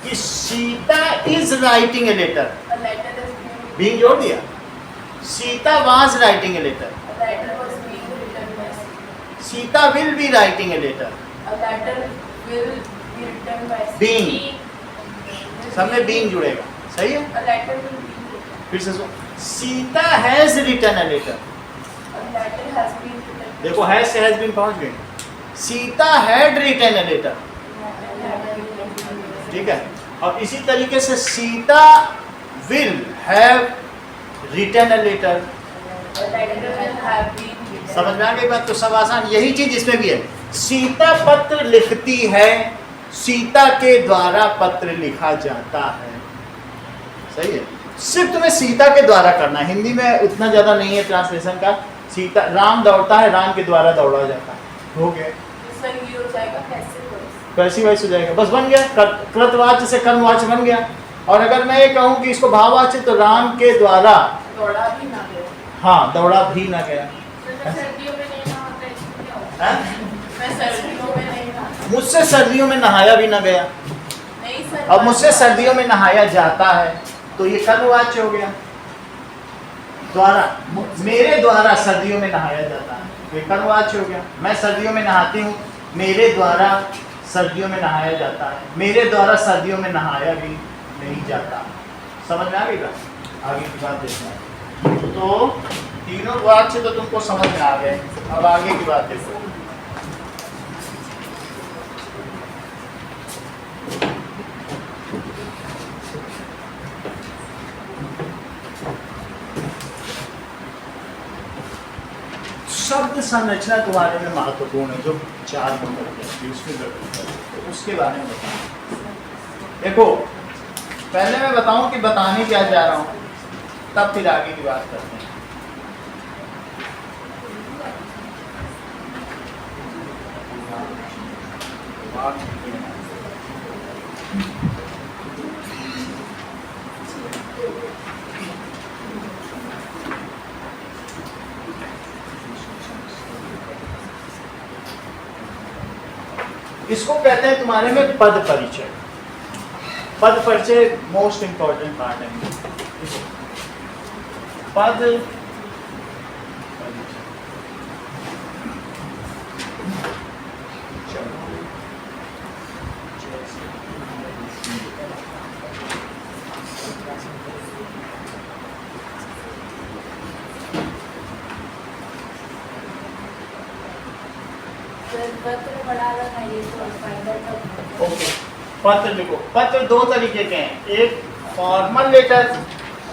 कि Sita is writing a letter, being जोड़ दिया। Sita was writing a letter, Sita will be writing a letter, being, सब में बीइंग जुड़ेगा। सही है? फिर से सुन, Sita has written a letter, देखो हैज से हैज बीन पहुंच गए। Sita had written a letter, ठीक है। और इसी तरीके से Sita will have written a letter. समझ में आ गई बात? तो सब आसान। यही चीज इसमें भी है। सीता पत्र लिखती है, सीता के द्वारा पत्र लिखा जाता है। सही है? सिर्फ तुम्हें सीता के द्वारा करना है। हिंदी में उतना ज्यादा नहीं है ट्रांसलेशन का। सीता, राम दौड़ता है, राम के द्वारा दौड़ा जाता है, हो गया। पैसिव वॉइस हो जाएगा, बस बन गया। कृतवाच्य से कर्मवाच्य बन गया। और अगर मैं ये कहूँ कि इसको भाववाच्य, तो राम के द्वारा दौड़ा भी ना गया। हाँ, दौड़ा भी ना गया। सर्दियों में नहीं नहाता, इसमें क्या होता है? मैं सर्दियों में नहीं नहाता। मुझसे सर्दियों में नहाया भी ना गया। नहीं सर, अब मुझसे सर्दियों में नहाया जाता है, तो ये कर्मवाच्य हो गया। द्वारा, मेरे द्वारा सर्दियों में नहाया जाता है, ये कर्मवाच्य हो गया। मैं सर्दियों में नहाती हूँ, मेरे द्वारा सर्दियों में नहाया जाता है, मेरे द्वारा सर्दियों में नहाया भी नहीं जाता। समझ में आ गई बात? आगे की बात देखना है। तो तीनों वाक्य तो तुमको समझ में आ गए। अब आगे की बात देखो। शब्द संरचना के बारे में महत्वपूर्ण है, जो 4 नंबर के उसमें तो उसके बारे में बताओ। देखो, पहले मैं बताऊं कि बताने क्या जा रहा हूं, तब फिर आगे की बात करते हैं। इसको कहते हैं तुम्हारे में पद परिचय। पद परिचय मोस्ट इंपॉर्टेंट पार्ट है। पद ओके, पत्र लिखो। पत्र 2 तरीके के हैं, एक फॉर्मल लेटर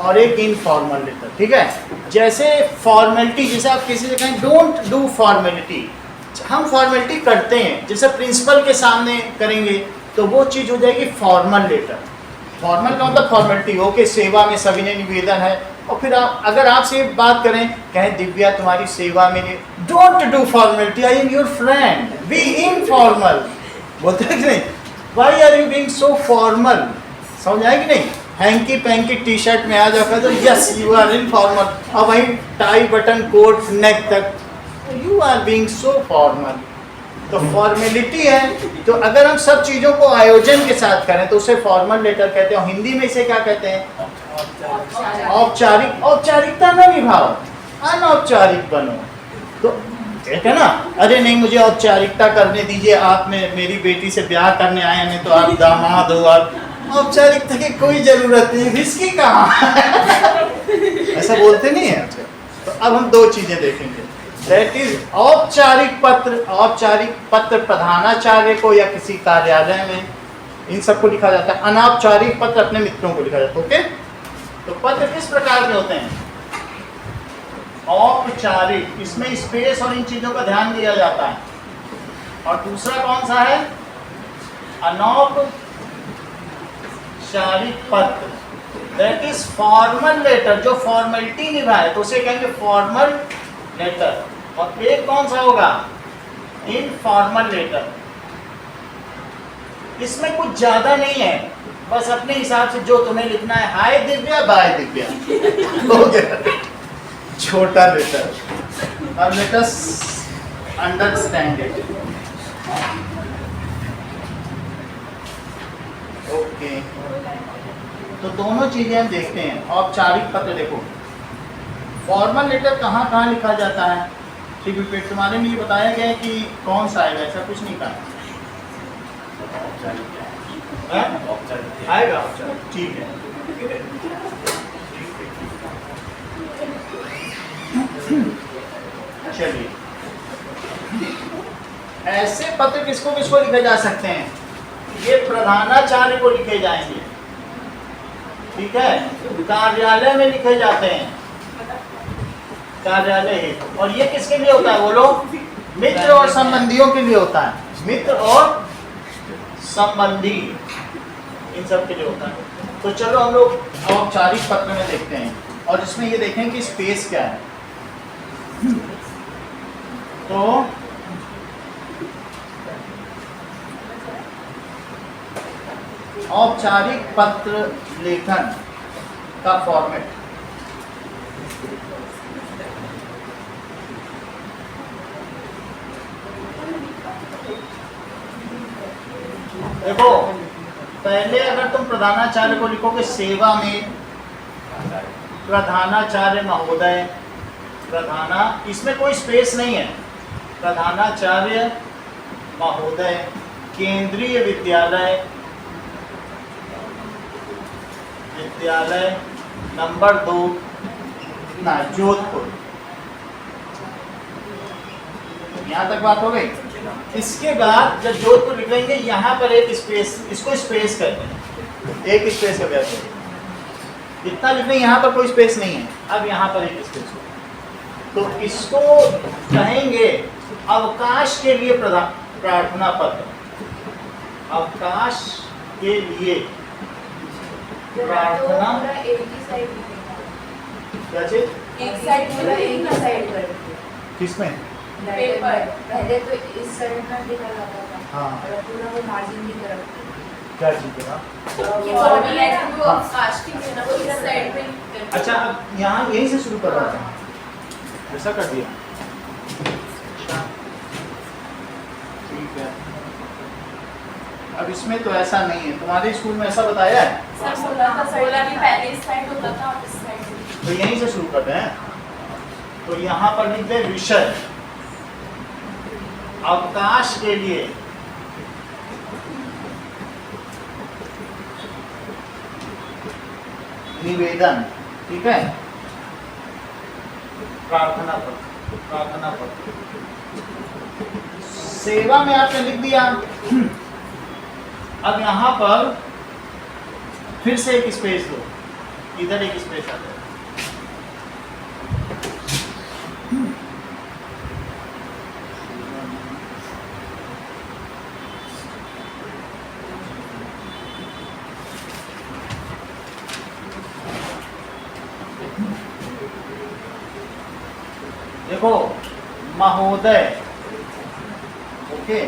और एक इनफॉर्मल लेटर। ठीक है? जैसे फॉर्मेलिटी, जैसे आप किसी से कहें डोंट डू फॉर्मेलिटी, हम फॉर्मेलिटी करते हैं, जैसे प्रिंसिपल के सामने करेंगे तो वो चीज़ हो जाएगी फॉर्मल लेटर। फॉर्मल का मतलब फॉर्मेलिटी हो कि सेवा में सविनय निवेदन है। और फिर आप, अगर आपसे बात करें, कहें दिव्या तुम्हारी सेवा में, don't do formality, I am your friend, be informal. बोलते हैं कि नहीं? Why are you being so formal? समझ आए कि नहीं? हैंकी पैंकी टी शर्ट में आ जाकर तो यस यू आर इनफॉर्मल, और वहीं टाई बटन कोट नेक तक, you are being so formal. तो फॉर्मेलिटी है। तो अगर हम सब चीज़ों को आयोजन के साथ करें तो उसे फॉर्मल लेटर कहते हैं। हिंदी में इसे क्या कहते हैं? औपचारिक। औपचारिकता न निभाओ, अनौपचारिक बनो। तो एक है ना, अरे नहीं मुझे औपचारिकता करने दीजिए, आप में मेरी बेटी से ब्याह करने आए हैं तो आप दामाद हो, आप औपचारिकता की कोई जरूरत नहीं, रिस्की कहाँ ऐसा बोलते नहीं है। तो अब हम 2 चीजें देखेंगे, दैट इज औपचारिक पत्र। औपचारिक पत्र प्रधानाचार्य को या किसी कार्यालय में इन सबको लिखा जाता है। अनौपचारिक पत्र अपने मित्रों को लिखा जाता है। ओके, तो पत्र किस प्रकार के होते हैं? औपचारिक, इसमें स्पेस और इन चीजों का ध्यान दिया जाता है। और दूसरा कौन सा है? अनौपचारिक पत्र, दैट इज फॉर्मल लेटर, जो फॉर्मेलिटी निभाए तो उसे कहेंगे फॉर्मल लेटर। और एक कौन सा होगा? Informal letter. इसमें कुछ ज्यादा नहीं है, बस अपने हिसाब से जो तुम्हें लिखना है, हाय दिव्या बाय दिव्या, हो गया। छोटा लेटर और let us understand it. Okay, तो दोनों चीजें हम देखते हैं। औपचारिक पत्र देखो, फॉर्मल लेटर कहाँ कहाँ लिखा जाता है, ठीक है, तुम्हारे लिए बताया गया है कि कौन सा आएगा, ऐसा कुछ नहीं कहा। आएगा ठीक है। चलिए, ऐसे पत्र किसको किसको लिखे जा सकते हैं, ये प्रधानाचार्य को लिखे जाएंगे, ठीक है, कार्यालय में लिखे जाते हैं, कार्यालय है। और ये किसके लिए होता है बोलो, मित्र और संबंधियों के लिए होता है, मित्र और संबंधी, इन सब के लिए होता है। तो चलो हम लोग औपचारिक पत्र में देखते हैं, और इसमें ये देखें कि स्पेस क्या है। तो औपचारिक पत्र लेखन का फॉर्मेट, देखो पहले अगर तुम प्रधानाचार्य को लिखोगे सेवा में, प्रधानाचार्य महोदय, प्रधाना, इसमें कोई स्पेस नहीं है, प्रधानाचार्य महोदय, केंद्रीय विद्यालय, विद्यालय नंबर 2 ना जोधपुर। यहाँ तक बात हो गई। इसके बाद जब जोधपुर लिखेंगे यहाँ पर एक स्पेस, इसको स्पेस करते हैं, एक स्पेस हो गया, इतना लिखने, यहाँ पर कोई स्पेस नहीं है, अब यहाँ पर एक स्पेस हो, तो इसको कहेंगे अवकाश के लिए प्रार्थना पत्र, अवकाश के लिए प्रार्थना, क्या चीज, एक साइड पूरा एक ही साइड कर, किसमें पेपर पहले तो इस साइड में लिखा जाता था, हाँ, और पूरा वो मार्जिन की तरफ, क्या चीज है, ये बॉडी लाइन वो कास्टिंग है ना, वो इस साइड पे करते। अच्छा अब यहाँ यहीं से शुरू कर रहा था, ऐसा कर दिया, ठीक है। अब इसमें तो ऐसा नहीं है, तुम्हारे स्कूल में ऐसा बताया है, सर बोला कि पहले इस साइड होता था और इस साइड, तो यहीं से शुरू करते हैं। तो यहाँ पर लिख दे विषय अवकाश के लिए निवेदन, ठीक है, प्रार्थना पत्र, प्रार्थना पत्र, सेवा में आपने लिख दिया। अब यहाँ पर फिर से एक स्पेस दो, इधर एक स्पेस आ जाए, देखो महोदय, ओके,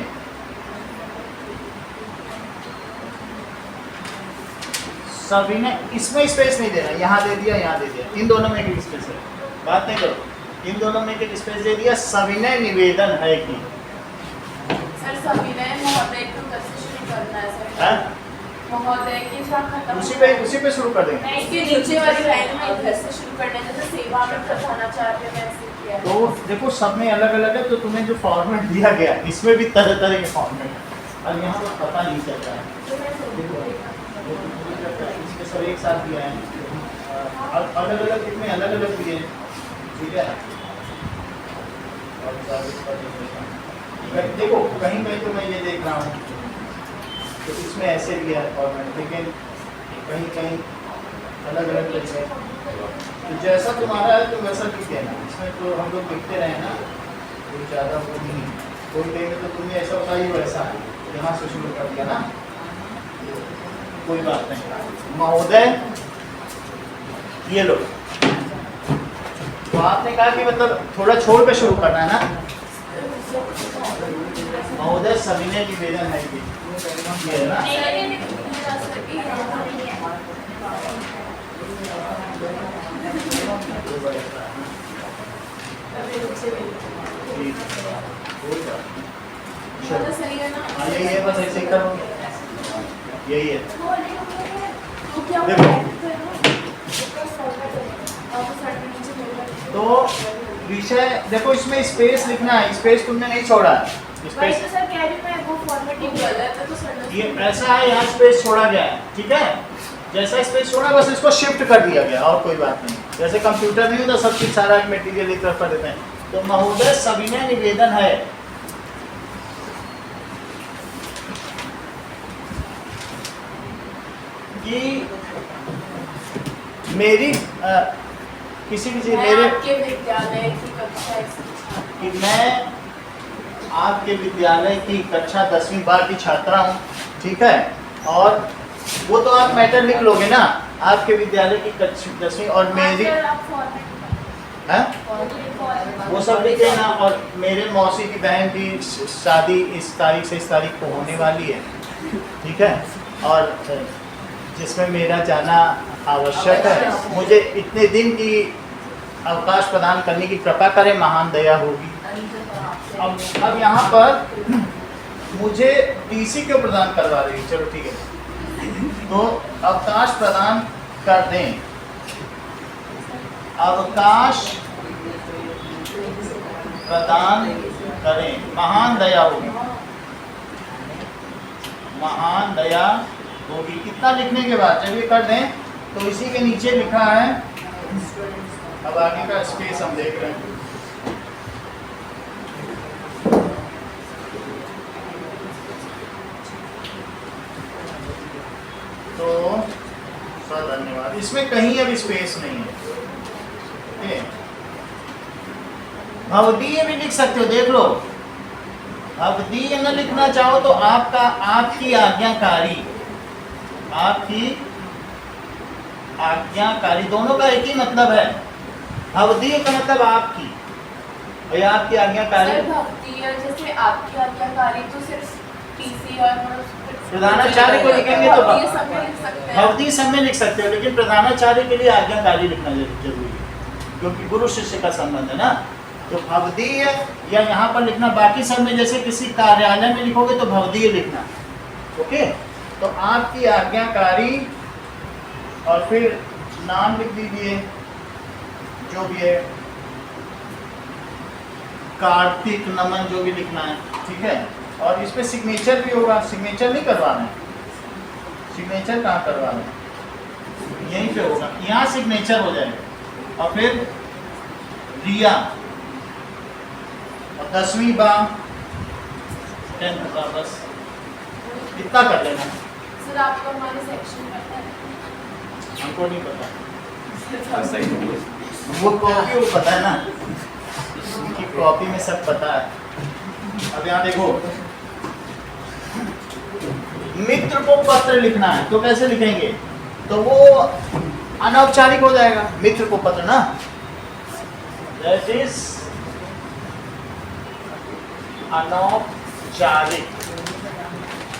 सविनय, इसमें स्पेस नहीं देना, यहाँ दे दिया, यहाँ दे दिया, इन दोनों में एक स्पेस है, बात नहीं करो, इन दोनों में एक स्पेस दे दिया। सविनय निवेदन है कि सर सविनय महोदय को कैसे शुरू करना है सर, महोदय के साथ खत्म, उसी पे शुरू कर देंगे। इसके नीचे वाली लाइन में इधर से शुरू करना है, जैसे सेवा में प्रधानाचार्य में ऐसे किया है। तो देखो सब में अलग अलग है, तो तुम्हें जो फॉर्मेट दिया गया इसमें भी तरह तरह के फॉर्मेट है, और यहाँ पर पता नहीं चल रहा है, इसके सब एक साथ दिया है, अलग अलग कितने अलग अलग दिए हैं, ठीक है। देखो कहीं कहीं तो मैं ये देख रहा हूँ, तो इसमें ऐसे दिया है फॉर्मेट, लेकिन कहीं कहीं अलग अलग तरीके, तो जैसा तुम्हारा है तो वैसा लिख देना। इसमें तो हम लोग लिखते रहे ना, कोई ज़्यादा वो नहीं, कोई कहेंगे तो तुम्हें ऐसा होता ही वैसा है, यहाँ से शुरू कर दिया ना, कोई बात नहीं। महोदय, ये लो, तो आपने कहा कि मतलब थोड़ा छोड़ पे शुरू करना है ना, महोदय सविनय निवेदन है कि ये है ना, ठीक है, हो गया। चलो। सही है ना? हाँ यही है, बस ऐसे ही करो, यही है। तो क्या देखो। तो विषय देखो, इसमें स्पेस लिखना है, स्पेस तुमने नहीं छोड़ा है, वही स्पेस तो सर कह रही हूँ मैं, वो फॉर्मेटिंग गलत है तो सर ये ऐसा है, यहाँ स्पेस छोड़ा गया है, ठीक है। जैसा स्पेस छोड़ा बस इसको शिफ्ट कर दिया गया, और कोई बात नहीं। जैसे कंप्यूटर नहीं होता, सब चीज सारा मटेरियल एक तरफ कर देते हैं। तो महोदय सविनय निवेदन है कि मेरी किसी भी चीज मेरे आपके विद्यालय की कक्षा कि मैं आपके विद्यालय की कक्षा 10वीं बार की छात्रा हूँ, ठीक है। और वो तो आप मैटर लिख लोगे ना, आपके विद्यालय की कक्षा 10वीं और मेरी है वो सब लिख देना। और मेरे मौसी की बहन की शादी इस तारीख से इस तारीख को होने वाली है, ठीक है। और जिसमें मेरा जाना आवश्यक है, मुझे इतने दिन की अवकाश प्रदान करने की कृपा करें, महान दया होगी। अब यहाँ पर मुझे टीसी क्यों प्रदान करवा रही है, चलो ठीक है। तो अवकाश प्रदान कर दें, अवकाश प्रदान करें, महान दया होगी, महान दया होगी। कितना लिखने के बाद जब ये कर दें तो इसी के नीचे लिखा है, अब आगे का स्पेस हम देख रहे हैं। तो सर धन्यवाद, इसमें कहीं अब स्पेस नहीं है, ठीक है। भवदीय भी लिख सकते हो, देख लो। भवदीय न लिखना चाहो तो आपका आपकी आज्ञाकारी, आपकी आज्ञाकारी, दोनों का एक ही मतलब है। भवदीय का मतलब आपकी, और आपकी आज्ञाकारी। सर भक्तिय जैसे आपकी आज्ञाकारी तो सिर्फ टीसी और प्रधानाचार्य को लिखेंगे तो भक्तिय सब में लिख सकते हैं। भवदीय सब में लिख सकते हो, लेकिन प्रधानाचार्य के लिए आज्ञाकारी लिखना जरूरी है, क्योंकि गुरु शिष्य का संबंध है ना। तो भवदीय या यहाँ पर लिखना, बाकी सब में जैसे किसी कार्यालय में लिखोगे तो भवदीय लिखना, ओके। तो आपकी आज्ञाकारी और फिर नाम लिख दीजिए जो भी है, कार्तिक नमन जो भी लिखना है, ठीक है। और इस पे सिग्नेचर भी होगा, सिग्नेचर नहीं करवाना है, सिग्नेचर कहाँ करवाना है, यहीं पे होगा, यहाँ सिग्नेचर हो जाएगा। और फिर रिया, और 10वीं बा 10th बा, बस इतना कर लेना। सर आपको हमारे सेक्शन पता है? हमको नहीं पता, वो कॉपी वो पता है ना, उनकी कॉपी में सब पता है। अब यहाँ देखो, मित्र को पत्र लिखना है तो कैसे लिखेंगे, तो वो अनौपचारिक हो जाएगा, मित्र को पत्र ना, दैट इज अनौपचारिक।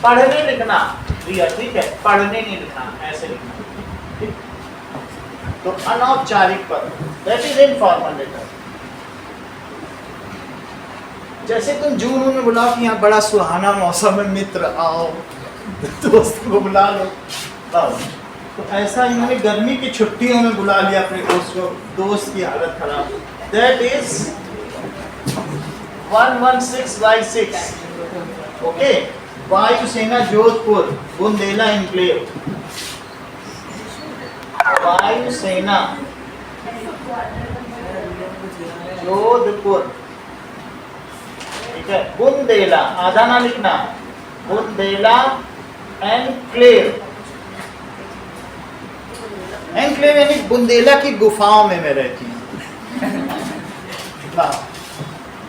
पढ़ने लिखना रिया, ठीक है, पढ़ने नहीं लिखना, ऐसे लिखना, ठीक। तो अनौपचारिक पत्र, दैट इज इनफॉर्मल लेटर। जैसे तुम जून में बुलाओ कि यहाँ बड़ा सुहाना मौसम है, मित्र आओ, दोस्त को बुला लो, तो ऐसा इन्होंने गर्मी की छुट्टियों में बुला लिया अपने दोस्त को, दोस्त की हालत खराब। That is 116/6, okay. वायुसेना जोधपुर बुंदेला एन्क्लेव, वायुसेना जोधपुर, ठीक है। बुंदेला, आधा ना लिखना, बुंदेला एन्क्लेव, एन्क्लेव यानी बुंदेला की गुफाओं में मैं रहती हूँ।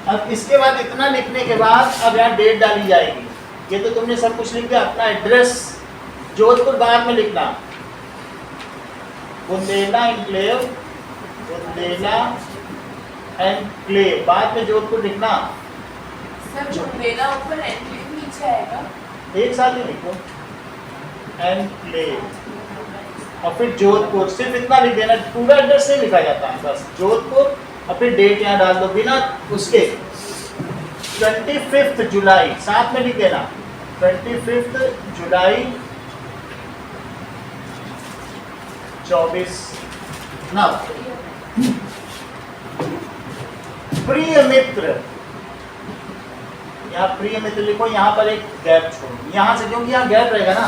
अब इसके बाद इतना लिखने के बाद अब यहाँ डेट डाली जाएगी। ये तो तुमने सब कुछ लिख दिया, अपना एड्रेस जोधपुर बाद में लिखना, बुंदेला एन्क्लेव, बुंदेला एन्क्लेव बाद में जोधपुर लिखना। सर बुंदेला ऊपर एन्क्लेव नीचे आएगा। एक साथ ही लिखो, एनक्लेव, और फिर जोधपुर, सिर्फ इतना लिख देना, पूरा एड्रेस नहीं लिखा जाता है, बस जोधपुर, और फिर डेट यहाँ डाल दो बिना उसके। 25 जुलाई साथ में लिख देना, 25 जुलाई 24 ना। प्रिय मित्र, यहाँ प्रिय मित्र लिखो, यहाँ पर एक गैप छोड़ो यहाँ से, क्योंकि यहाँ गैप रहेगा ना,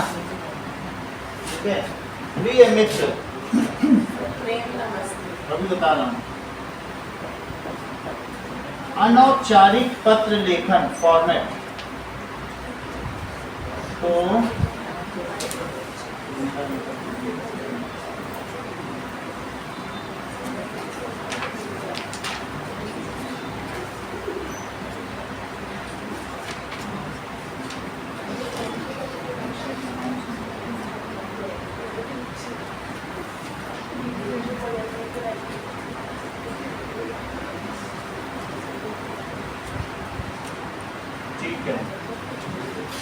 ठीक है। प्रिय मित्र, अभी बता रहा हूँ, अनौपचारिक पत्र लेखन फॉर्मेट, तो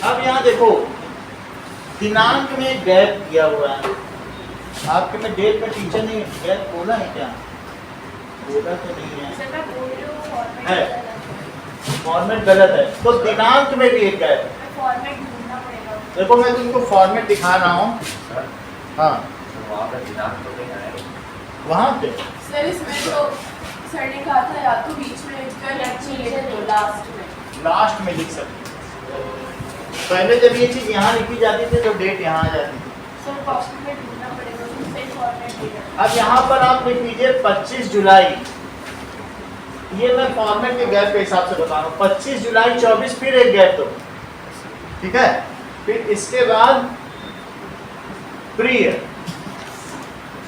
अब यहाँ देखो दिनांक में गैप किया हुआ है, आपके में डेट में टीचर ने गैप बोला है क्या? बोला तो नहीं है, फॉर्मेट गलत है, तो दिनांक में भी एक गैप है। देखो मैं तुमको फॉर्मेट दिखा रहा हूँ, हाँ वहाँ पे सर इसमें तो सर ने कहा था या तो बीच में लास्ट में लिख सकते। पहले जब ये चीज यहाँ लिखी जाती थी तो डेट यहाँ आ जाती थी। अब यहाँ पर आप लिख लीजिए 25 जुलाई, ये मैं फॉर्मेट के गैप के हिसाब से बता रहा हूँ, 25 जुलाई 24, फिर एक गैप दो, ठीक है। फिर इसके बाद प्रिय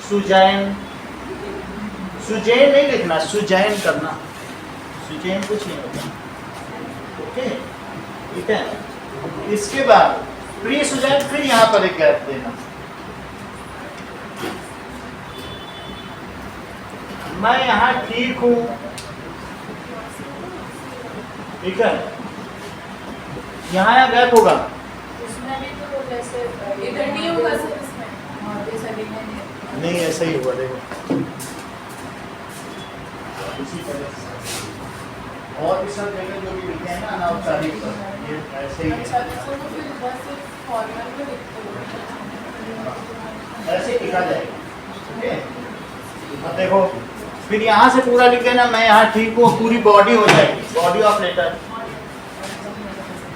सुजैन, सुजैन नहीं लिखना, सुजैन करना, सुजैन कुछ नहीं होता, ओके ठीक है। इसके बाद प्रिय सुजैन, फिर यहाँ पर एक गैप देना, मैं यहाँ ठीक हूँ, ठीक है। यहाँ गैप होगा, इसमें भी तो जैसे इधर नहीं होगा सर, इसमें और जैसा लिखने नहीं ऐसा ही हुआ, देखो इसी तरह से और भी सब जगह जो भी लिखे हैं ना अनौपचारिक, ये ऐसे ही है, अच्छा तो फिर बस फॉर्मल में लिखते हो, ऐसे लिखा जाएगा, ठीक है। अब देखो फिर यहाँ से पूरा लिख देना, मैं यहाँ ठीक हूँ, पूरी बॉडी हो जाएगी, बॉडी ऑफ लेटर।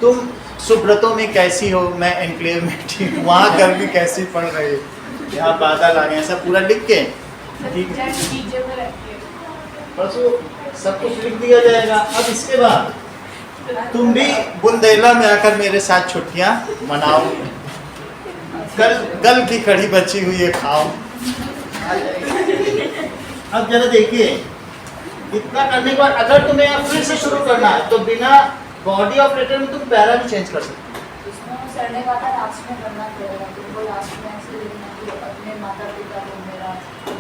तुम सुब्रतों में कैसी हो, मैं एनक्लेव में ठीक हूँ, वहाँ गर्मी कैसी पड़ रही है, यहाँ बादल आ गए, ऐसा पूरा लिख के ठीक है, बस वो सब कुछ लिख दिया जाएगा। अब इसके बाद तुम भी बुंदेला में आकर मेरे साथ छुट्टियां मनाओ, कल की कढ़ी बची हुई है खाओ। अब जरा देखिए, इतना करने के बाद अगर तुम्हें अब फिर से शुरू करना है तो बिना बॉडी ऑफ लेटर में तुम पैरा भी चेंज कर सकते हो। सर ने कहा था लास्ट में करना पड़ेगा, तुमको लास्ट में ऐसे लिखना कि अपने माता पिता को मेरा,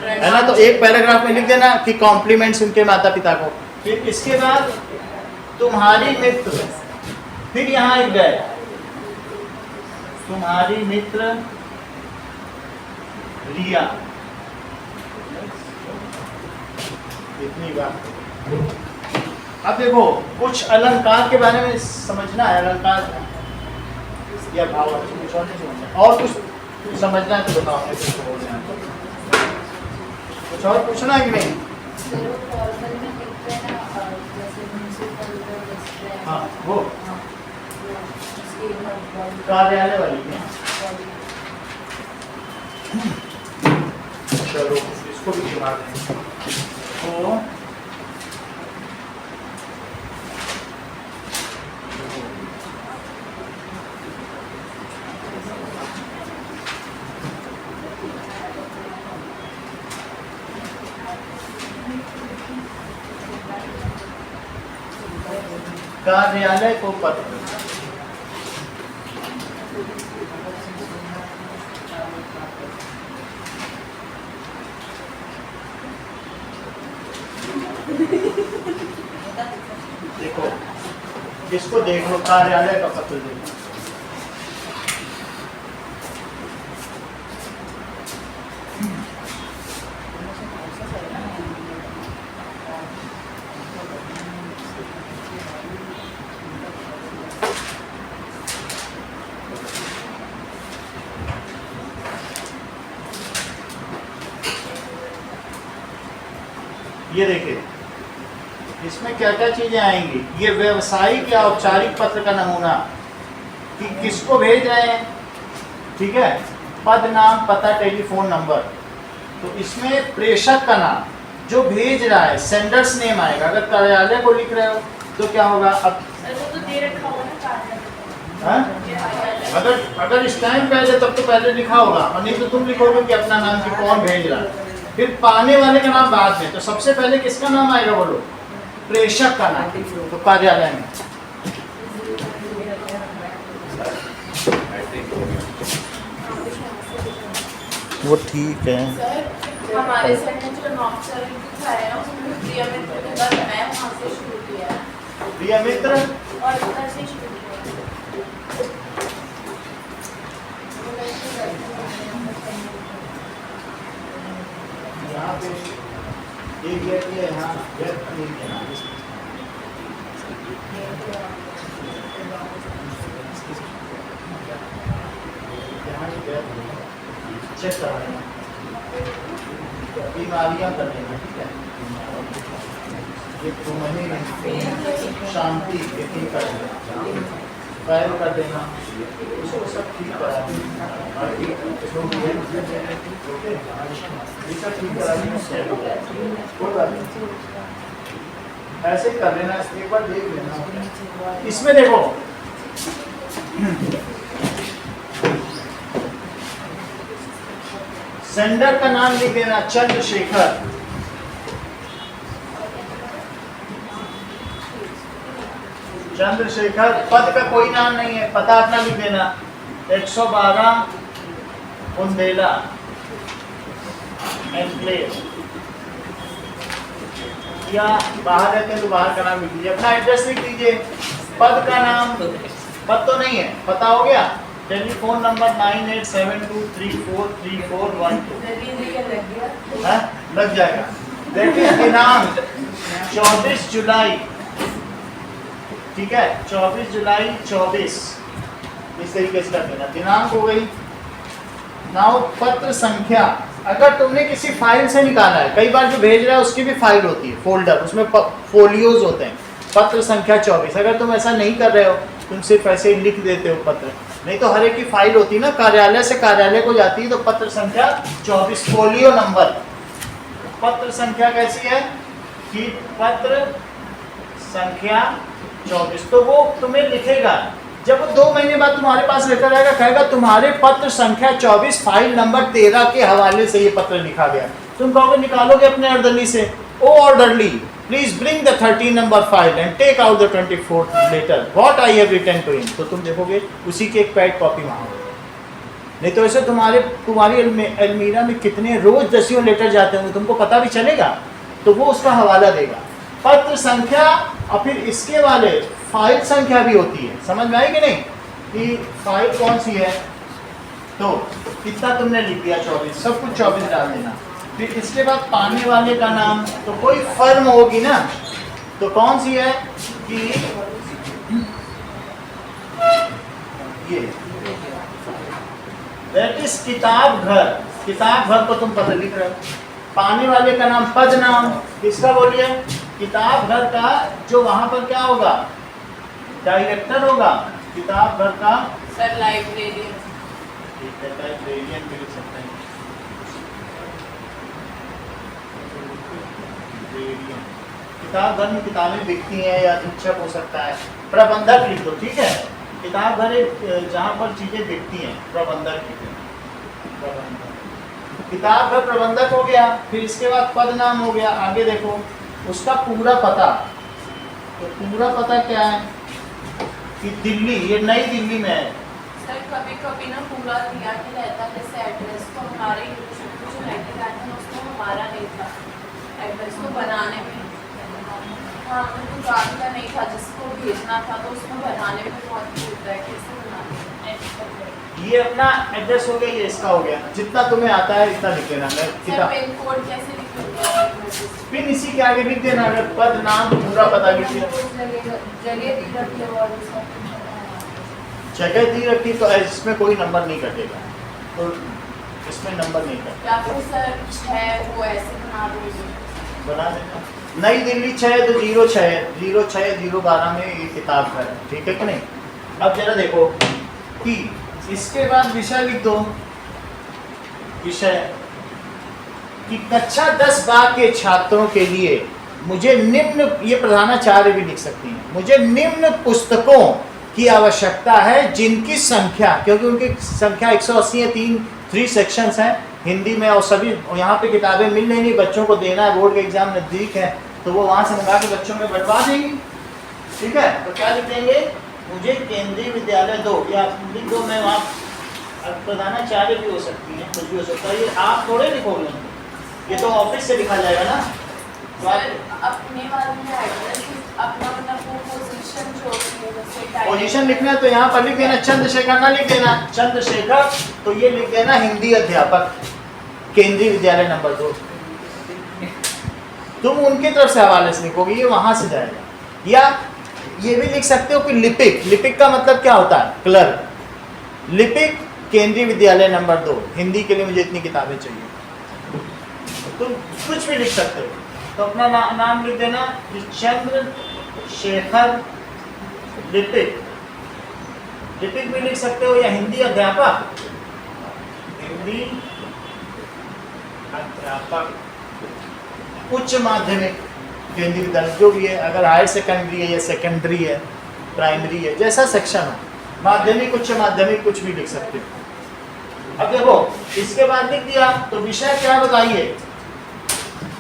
है ना, तो एक पैराग्राफ में लिख देना कि कॉम्प्लीमेंट्स उनके माता पिता को। फिर इसके बाद तुम्हारी मित्र, फिर यहाँ एक गए, तुम्हारी मित्र रिया, इतनी बात। अब देखो कुछ अलंकार के बारे में समझना है, अलंकार या भाव कुछ और नहीं समझना, और कुछ समझना है तो बताओ, कुछ और पूछना है कि नहीं? हाँ वो कार्यालय वाली है, चलो इसको भी दिखा दें। तो कार्यालय को पत्र, देखो इसको देख लो, कार्यालय का पत्र देखो, ये देखिए इसमें क्या क्या चीजें आएंगी। ये व्यवसायिक या औपचारिक पत्र का नमूना कि किसको भेज रहे हैं, ठीक है, पद, नाम, पता, टेलीफोन नंबर। तो इसमें प्रेषक का नाम, जो भेज रहा है सेंडर्स नेम आएगा। अगर कार्यालय को लिख रहे हो तो क्या होगा, अब तो दे रखा होगा ना कार्यालय। हाँ? अगर स्टैम्प पहले तब तो पहले लिखा होगा, और नहीं तो तुम लिखोगे कि अपना नाम कि कौन भेज रहा है। फिर पाने वाले का नाम बाद में। तो सबसे पहले किसका नाम आएगा बोलो, प्रेषक का नाम। तो कार्यालय में वो ठीक है। सर हमारे सर ने जो नॉक्सर दिखाया है उसमें प्रिया मित्र के बाद मैं वहाँ से शुरू किया है। प्रिया मित्र और उधर से शुरू किया यहाँ पे एक गेट ये यहाँ गेट नहीं है। यहाँ ये गेट चेक कराना, बीमारियाँ कर देना, ठीक है। ये तुम्हें शांति यकीन कर देना, पैर कर देना, उसको सब ठीक करा देना, ये सब ठीक करा देना। ऐसे कर लेना, एक बार देख लेना। इसमें देखो सेंडर का नाम लिख देना चंद्रशेखर। चंद्रशेखर। पद का कोई नाम नहीं है, पता अपना लिख देना 112 बुंदेला एनक्लेव, या बाहर रहते हैं तो बाहर का नाम लिख लीजिए, अपना एड्रेस लिख लीजिए। पद का नाम, पद तो नहीं है, पता हो गया। टेलीफोन नंबर 9872343412 लग जाएगा। देखिए दिनांक 24 जुलाई, ठीक है, 24 जुलाई 24 इस तरीके से कर देना। दिनांक हो गई। नाउ पत्र संख्या, अगर तुमने किसी फाइल से निकाला है, कई बार जो भेज रहा है उसकी भी फाइल होती है, फोल्डर, उसमें फोलियोज होते हैं। पत्र संख्या 24, अगर तुम ऐसा नहीं कर रहे हो, तुम सिर्फ ऐसे ही लिख देते हो पत्र, नहीं तो हर एक की फाइल होती है ना, कार्यालय से कार्यालय को जाती है, तो पत्र संख्या 24 फोलियो नंबर। पत्र संख्या कैसी है कि पत्र संख्या 24, तो वो तुम्हें लिखेगा। जब वो 2 महीने बाद तुम्हारे पास लेकर आएगा, कहेगा तुम्हारे पत्र संख्या 24 फाइल नंबर 13 के हवाले से ये पत्र लिखा गया। तुम कहोगे निकालोगे अपने अर्दली से, oh orderly please bring the 13 number file and take out the 24th letter what I have written to him. तो तुम देखोगे उसी की एक पैड कॉपी वहाँ होगी। नहीं तो ऐसे तुम्हारी अलमीरा में कितने रोज दसियों लेटर जाते होंगे, तुमको पता भी चलेगा, तो वो उसका हवाला देगा। पत्र संख्या और फिर इसके वाले फाइल संख्या भी होती है, समझ में आई कि नहीं, कि फाइल कौन सी है। तो कितना तुमने लिख दिया 24, सब कुछ 24 डाल देना। फिर इसके बाद पाने वाले का नाम, तो कोई फर्म होगी ना, तो कौन सी है कि ये दैट इज किताब घर। किताब घर को तुम पता लिख रहे हो। पाने वाले का नाम, पद नाम किसका बोलिए, किताब घर का, जो वहां पर क्या होगा, डायरेक्टर होगा किताब घर का, सर लाइब्रेरियन। ठीक है, लाइब्रेरियन भी लिख सकते हैं। किताब घर में किताबें बिकती हैं या शिक्षक हो सकता है, प्रबंधक लिख दो, ठीक है। किताब घर जहाँ पर चीजें बिकती हैं, प्रबंधक लिख दो, प्रबंधक। किताब घर प्रबंधक हो गया। फिर इसके बाद पद नाम हो गया। आगे देखो उसका पूरा पता, तो पूरा पता क्या है कि दिल्ली, ये नई दिल्ली में है। सर कभी कभी ना पूरा दिया के रहता है, जैसे एड्रेस तो हमारे कुछ लेके गए थे उसको हमारा नहीं था, एड्रेस को बनाने में हाँ दुकान का नहीं था, जिसको भेजना था, तो उसको बनाने में बहुत होता है, कैसे बनाने। ये अपना एड्रेस हो गया, ये इसका हो गया। जितना तुम्हें आता है इतना लिख लेना। मैं सर पिन कोड कैसे लिखूंगा? पिन इसी के आगे लिख देना। अगर पद नाम पूरा पता लिख दिया, जगह दी रखी है और जगह दी रखी, तो इसमें कोई नंबर नहीं कटेगा, तो इसमें नंबर नहीं कटेगा। या फिर सर है वो ऐसे बना दोगे बना देना। नई दिल्ली 6 तो 06/06/012 में ये किताब है, ठीक है कि नहीं। अब जरा देखो कि इसके बाद विषय लिख दो। विषय कि कक्षा 10 बार के छात्रों के लिए मुझे निम्न, ये प्रधानाचार्य भी लिख सकती हैं, मुझे निम्न पुस्तकों की आवश्यकता है जिनकी संख्या, क्योंकि उनकी संख्या 180 है, 3 सेक्शंस हैं हिंदी में, और सभी यहाँ पे किताबें मिल नहीं, बच्चों को देना है, बोर्ड का एग्जाम नज़दीक है तो वो वहाँ से मंगा के बच्चों में बंटवा देंगे, ठीक है। तो क्या लिख देंगे, मुझे केंद्रीय विद्यालय 2, या लिख दो, मैं वहाँ प्रधानाचार्य भी हो सकती है, कुछ भी हो सकता है, ये आप थोड़े लिखोगे, ये तो ऑफिस से लिखा जाएगा ना। तो अपने वाले में एड्रेस अपना मतलब वो पोजीशन जो होती है, जैसे पोजीशन लिखना है तो यहाँ पर लिख देना चंद्रशेखर, ना लिख देना चंद्रशेखर, तो ये लिख देना हिंदी अध्यापक केंद्रीय विद्यालय नंबर 2। तुम उनकी तरफ से हवाले से लिखोगे, ये वहां से जाएगा। या ये भी लिख सकते हो कि लिपिक, लिपिक का मतलब क्या होता है, क्लर्क, लिपिक केंद्रीय विद्यालय नंबर 2, हिंदी के लिए मुझे इतनी किताबें चाहिए, तुम कुछ भी लिख सकते हो। तो अपना नाम लिख देना चंद्रशेखर लिपिक, लिपिक भी लिख सकते हो, या हिंदी अध्यापक, हिंदी अध्यापक उच्च माध्यमिक केंद्रीय विद्यालय, जो भी है, अगर हायर सेकेंडरी है या सेकेंडरी है, प्राइमरी है, जैसा सेक्शन हो, माध्यमिक उच्च माध्यमिक कुछ भी लिख सकते हो। अब देखो इसके बाद लिख दिया, तो विषय क्या बताइए,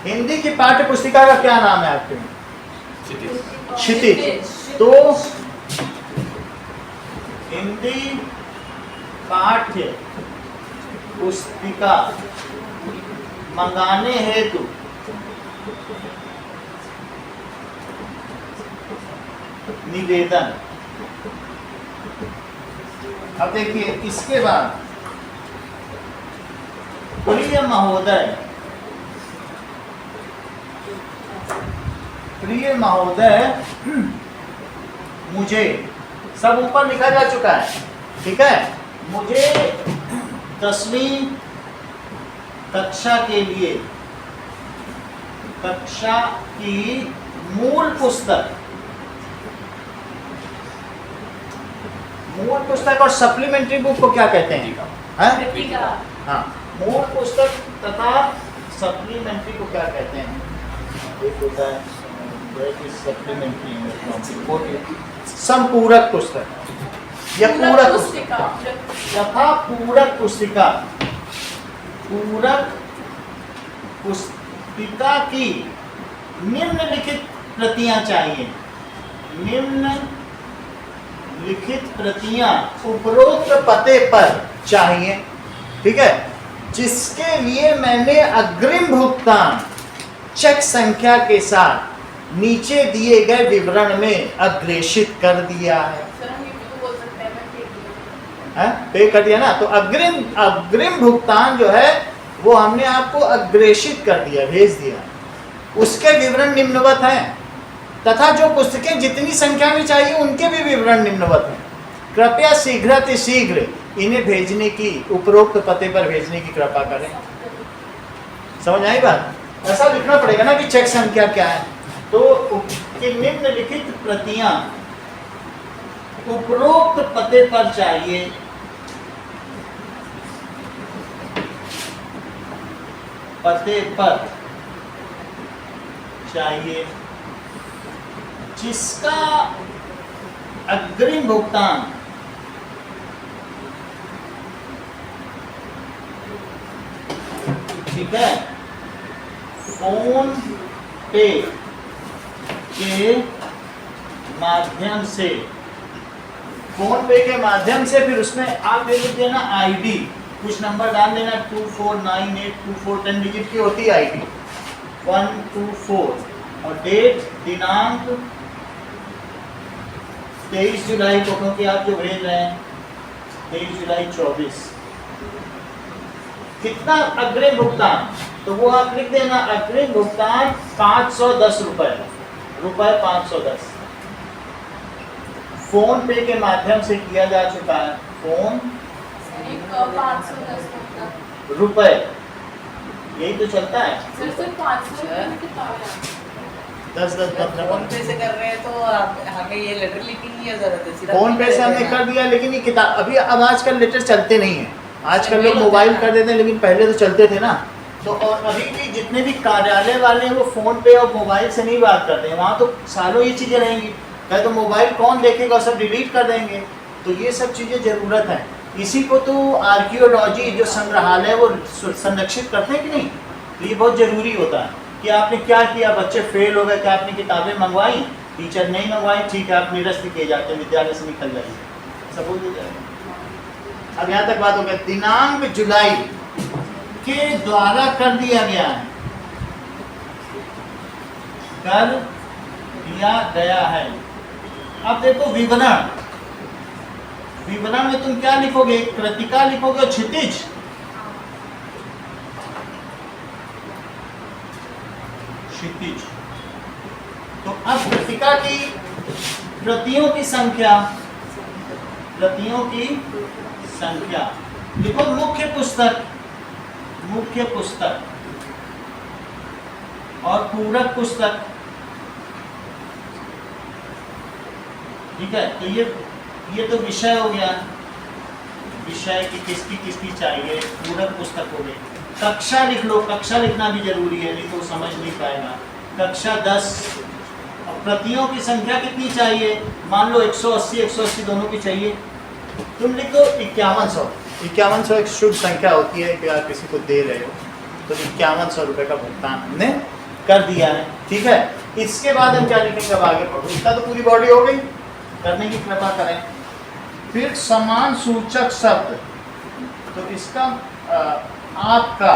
हिंदी की पाठ्य पुस्तिका का क्या नाम है आपके में, क्षितिज। तो हिंदी पाठ्य पुस्तिका मंगाने हेतु निवेदन। अब देखिए इसके बाद, प्रिय महोदय, प्रिय महोदय, मुझे, सब ऊपर लिखा जा चुका है, ठीक है, मुझे 10वीं कक्षा के लिए, कक्षा की मूल पुस्तक, मूल पुस्तक और सप्लीमेंट्री बुक को क्या कहते हैं, हाँ, मूल पुस्तक तथा सप्लीमेंट्री को क्या कहते हैं, एक होता है सप्लीमेंट्री, संपूरक पुस्तक या पूरक पुस्तिका, तथा पूरक पुस्तिका, पूरक पुस्तिका की निम्नलिखित प्रतियां चाहिए, निम्न लिखित प्रतियां उपरोक्त पते पर चाहिए, ठीक है, जिसके लिए मैंने अग्रिम भुगतान चेक संख्या के साथ नीचे दिए गए विवरण में अग्रेषित कर दिया है। पे कर दिया ना, तो अग्रिम भुगतान जो है वो हमने आपको अग्रेषित कर दिया, भेज दिया, उसके विवरण निम्नवत हैं, तथा जो पुस्तकें जितनी संख्या में चाहिए उनके भी विवरण निम्नवत हैं। कृपया शीघ्र इन्हें भेजने की, उपरोक्त पते पर भेजने की कृपा करें। समझ आई बात? ऐसा लिखना पड़ेगा ना कि चेक संख्या क्या है, तो निम्नलिखित प्रतियां उपरोक्त पते पर चाहिए, पते पर चाहिए, जिसका अग्रिम भुगतान ठीक है फोन पे के माध्यम से, फोन पे के माध्यम से, फिर उसमें आप लिख देना आईडी, कुछ नंबर डाल देना 249824, 10 डिजिट की होती है आईडी 124, और डेट, दिनांक 23 जुलाई को, क्योंकि आप जो भेज रहे हैं 23 जुलाई 24। कितना अग्रिम भुगतान, तो वो आप लिख देना अग्रिम भुगतान 510 रुपए, रुपए 510 फोन पे के माध्यम से किया जा चुका है। फोन रुपए यही तो चलता है। सर सिर्फ 500 रुपये में किताबें आती हैं। 10-10 फोन पे से कर रहे हैं तो हमें ये लेटर लिखने की क्या जरूरत है, सीधा फोन पे से हमने कर दिया, लेकिन ये किताब अभी अब आजकल लेटर चलते नहीं है, आजकल लोग मोबाइल कर देते हैं, लेकिन पहले तो चलते थे ना। तो और अभी भी जितने भी कार्यालय वाले हैं वो फ़ोन पे और मोबाइल से नहीं बात करते हैं, वहाँ तो सालों ये चीज़ें रहेंगी। कहे तो मोबाइल कौन देखेगा, सब डिलीट कर देंगे। तो ये सब चीज़ें ज़रूरत है। इसी को तो आर्कियोलॉजी जो संग्रहालय वो संरक्षित करते हैं कि नहीं। तो ये बहुत ज़रूरी होता है कि आपने क्या किया, बच्चे फेल हो गए, क्या आपने किताबें मंगवाई, टीचर नहीं मंगवाई, ठीक है आप निरस्त किए जाते हैं, विद्यालय से निकल जाइए, सबूत हो जाएगा। अब यहाँ तक बात हो गई, दिनांक जुलाई के द्वारा कर दिया गया है, कर दिया गया है। अब देखो विवरण, विवरण में तुम क्या लिखोगे, कृतिका लिखोगे और क्षितिज। क्षितिज। तो अब कृतिका की प्रतियों की संख्या, प्रतियों की संख्या लिखो। मुख्य पुस्तक, मुख्य पुस्तक और पूरक पुस्तक, ठीक है। तो ये तो विषय हो गया, विषय की किसकी किसकी चाहिए, पूरक पुस्तक हो गई। कक्षा लिख लो, कक्षा लिखना भी जरूरी है, नहीं तो समझ नहीं पाएगा। कक्षा 10। और प्रतियों की संख्या कितनी चाहिए, मान लो 180 दोनों की चाहिए, तुम लिख दो 5100। 5100 एक शुभ संख्या होती है कि आप किसी को दे रहे हो, तो 5100 रुपये का भुगतान हमने कर दिया है, ठीक है। इसके बाद हम क्या लिखेंगे, अब आगे पढ़ो। इसका तो पूरी बॉडी हो गई, करने की कृपा करें। फिर समान सूचक शब्द, तो इसका आपका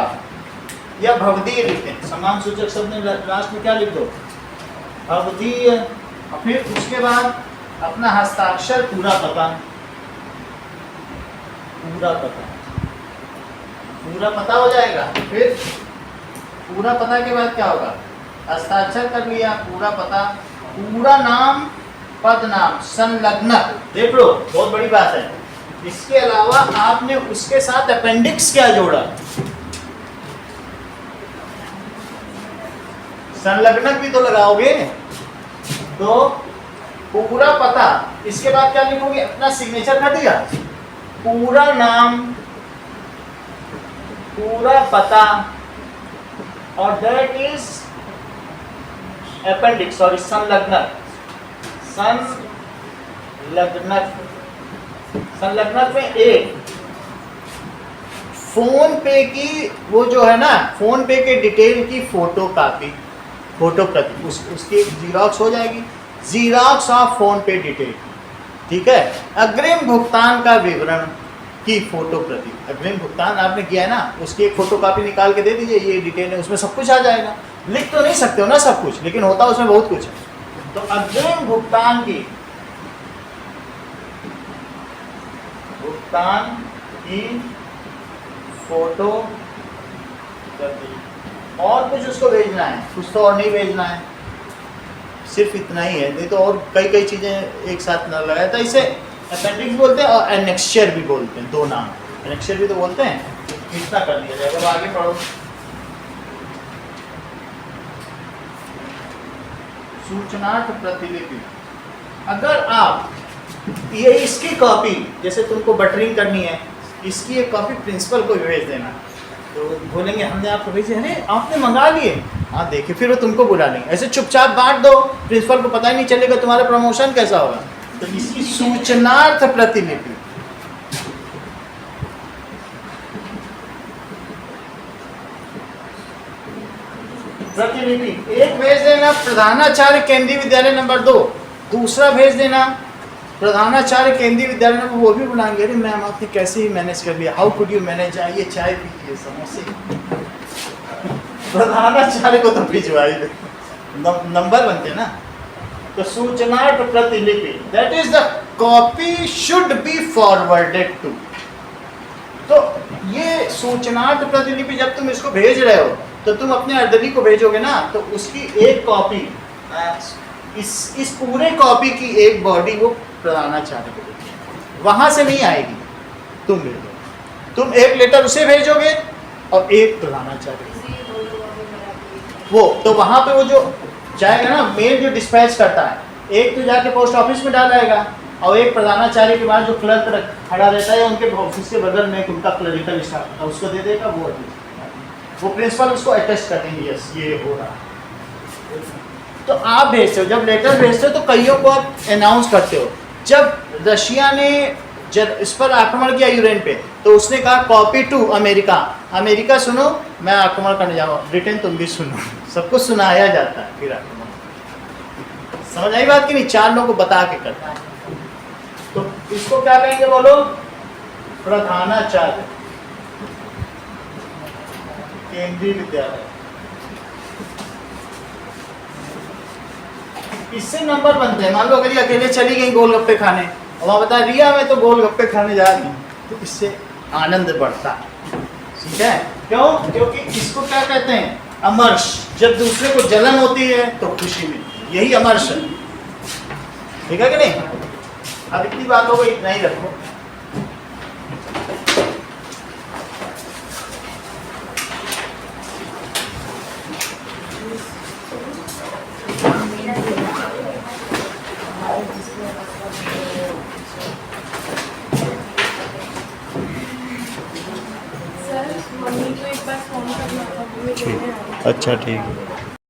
या भवदीय लिखते हैं। समान सूचक शब्द में लास्ट में क्या लिख दो, भवदीय। और फिर उसके बाद अपना हस्ताक्षर, पूरा पता, पूरा पता, पूरा पता हो जाएगा। फिर पूरा पता के बाद क्या होगा, हस्ताक्षर कर लिया, पूरा पता, पूरा नाम, पद नाम, संलग्नक। देख लो बहुत बड़ी बात है। इसके अलावा आपने उसके साथ अपेंडिक्स क्या जोड़ा, संलग्नक भी तो लगाओगे। तो पूरा पता, इसके बाद क्या लिखोगे, अपना सिग्नेचर कर दिया, पूरा नाम, पूरा पता, और दैट इज अपेंडिक्स, सॉरी संलग्नक। संलग्नक, संलग्नक में एक फोन पे की वो जो है ना, फोन पे के डिटेल की फोटो कापी, फोटो प्रति, उसकी जीरोक्स हो जाएगी, जीरोक्स ऑफ फोन पे डिटेल, ठीक है। अग्रिम भुगतान का विवरण की फोटो प्रति, अग्रिम भुगतान आपने किया है ना, उसकी एक फोटो कॉपी निकाल के दे दीजिए, ये डिटेल है, उसमें सब कुछ आ जाएगा। लिख तो नहीं सकते हो ना सब कुछ, लेकिन होता उसमें बहुत कुछ है। तो अग्रिम भुगतान की, भुगतान की फोटो प्रति, और कुछ उसको भेजना है, कुछ तो और नहीं भेजना है, सिर्फ इतना ही है। नहीं तो और कई कई चीज़ें एक साथ न लगाया था। इसे अपेंडिक्स बोलते हैं और एनेक्शियर भी बोलते हैं, दो नाम, एनेक्शियर भी तो बोलते हैं। इतना कर दिया जाएगा। अब आगे पढ़ो। सूचनार्थ प्रतिलिपि, अगर आप ये इसकी कॉपी, जैसे तुमको बटरिंग करनी है, इसकी एक कॉपी प्रिंसिपल को भेज देना, तो बोलेंगे हमने आपको भेजे, अरे आपने मंगा लिए, हाँ देखिए, फिर वो तुमको बुला लेंगे। ऐसे चुपचाप बांट दो, प्रिंसिपल को पता ही नहीं चलेगा तुम्हारा प्रमोशन कैसा होगा। तो इसकी सूचनार्थ प्रतिलिपि, प्रतिलिपि एक भेज देना प्रधानाचार्य केंद्रीय विद्यालय नंबर 2, दूसरा भेज देना प्रधानाचार्य केंद्रीय विद्यालय नंबर, वो भी बुलाएंगे, अरे मैम आपने कैसे ही मैनेज कर लिया, हाउ कुड यू मैनेज, आइए चाय पीजिए, समोसे। प्रधानाचार्य को तो भिजवाई दे, नंबर बनते ना। तो सूचनार्थ प्रतिलिपि, that is the copy should be forwarded to. तो ये सूचनार्थ प्रतिलिपि जब तुम इसको भेज रहे हो, तो तुम अपने अर्दली को भेजोगे ना, तो उसकी एक कॉपी, इस पूरे कॉपी की एक बॉडी वो प्रधानाचार्य को भेजोगे, वहां से नहीं आएगी, तुम भेजो। तुम एक लेटर उसे भेजोगे, और एक प्रधानाचार्य। इसी बोलो अभी मेरा भी। वो तो वहाँ पे वो जो जाएगा ना, मेल जो डिस्पैच करता है, एक तो जाके पोस्ट ऑफिस में डालेगा और एक प्रधानाचार्य के बाद जो क्लर्क खड़ा रहता है उनके ऑफिस के बगल में उनका क्लरिकल स्टाफ होता है, उसको दे देगा, वो प्रिंसिपल उसको अटेस्ट कर देंगे, यस ये हो रहा है। तो आप भेजते हो, जब लेटर भेजते हो तो कईयों को आप अनाउंस करते हो। जब रशिया ने जब इस पर आक्रमण किया यूक्रेन पे, तो उसने कहा कॉपी टू अमेरिका, अमेरिका सुनो मैं आक्रमण करने जाऊँ, ब्रिटेन तुम भी सुनो, सबको सुनाया जाता है फिर आक्रमण। समझ आई बात कि नहीं? 4 लोगों को बता के करता है। तो इसको क्या कहेंगे बोलो? प्रधानाचार्य, केंद्रीय विद्यालय। इससे नंबर बनते हैं। मान लो अगर ये अकेले चली गई गोलगप्पे खाने और वहाँ बता रिया मैं तो गोलगप्पे खाने जा रही हूँ, तो इससे आनंद बढ़ता है। ठीक है? क्यों? क्योंकि इसको क्या कहते हैं? अमर्ष। जब दूसरे को जलन होती है तो खुशी मिलती है, यही अमर्ष है। ठीक है कि नहीं? अब इतनी बातों को इतना ही रखो। सर मम्मी को एक बार फोन करना था, मम्मी लेने आ रही है। अच्छा ठीक है।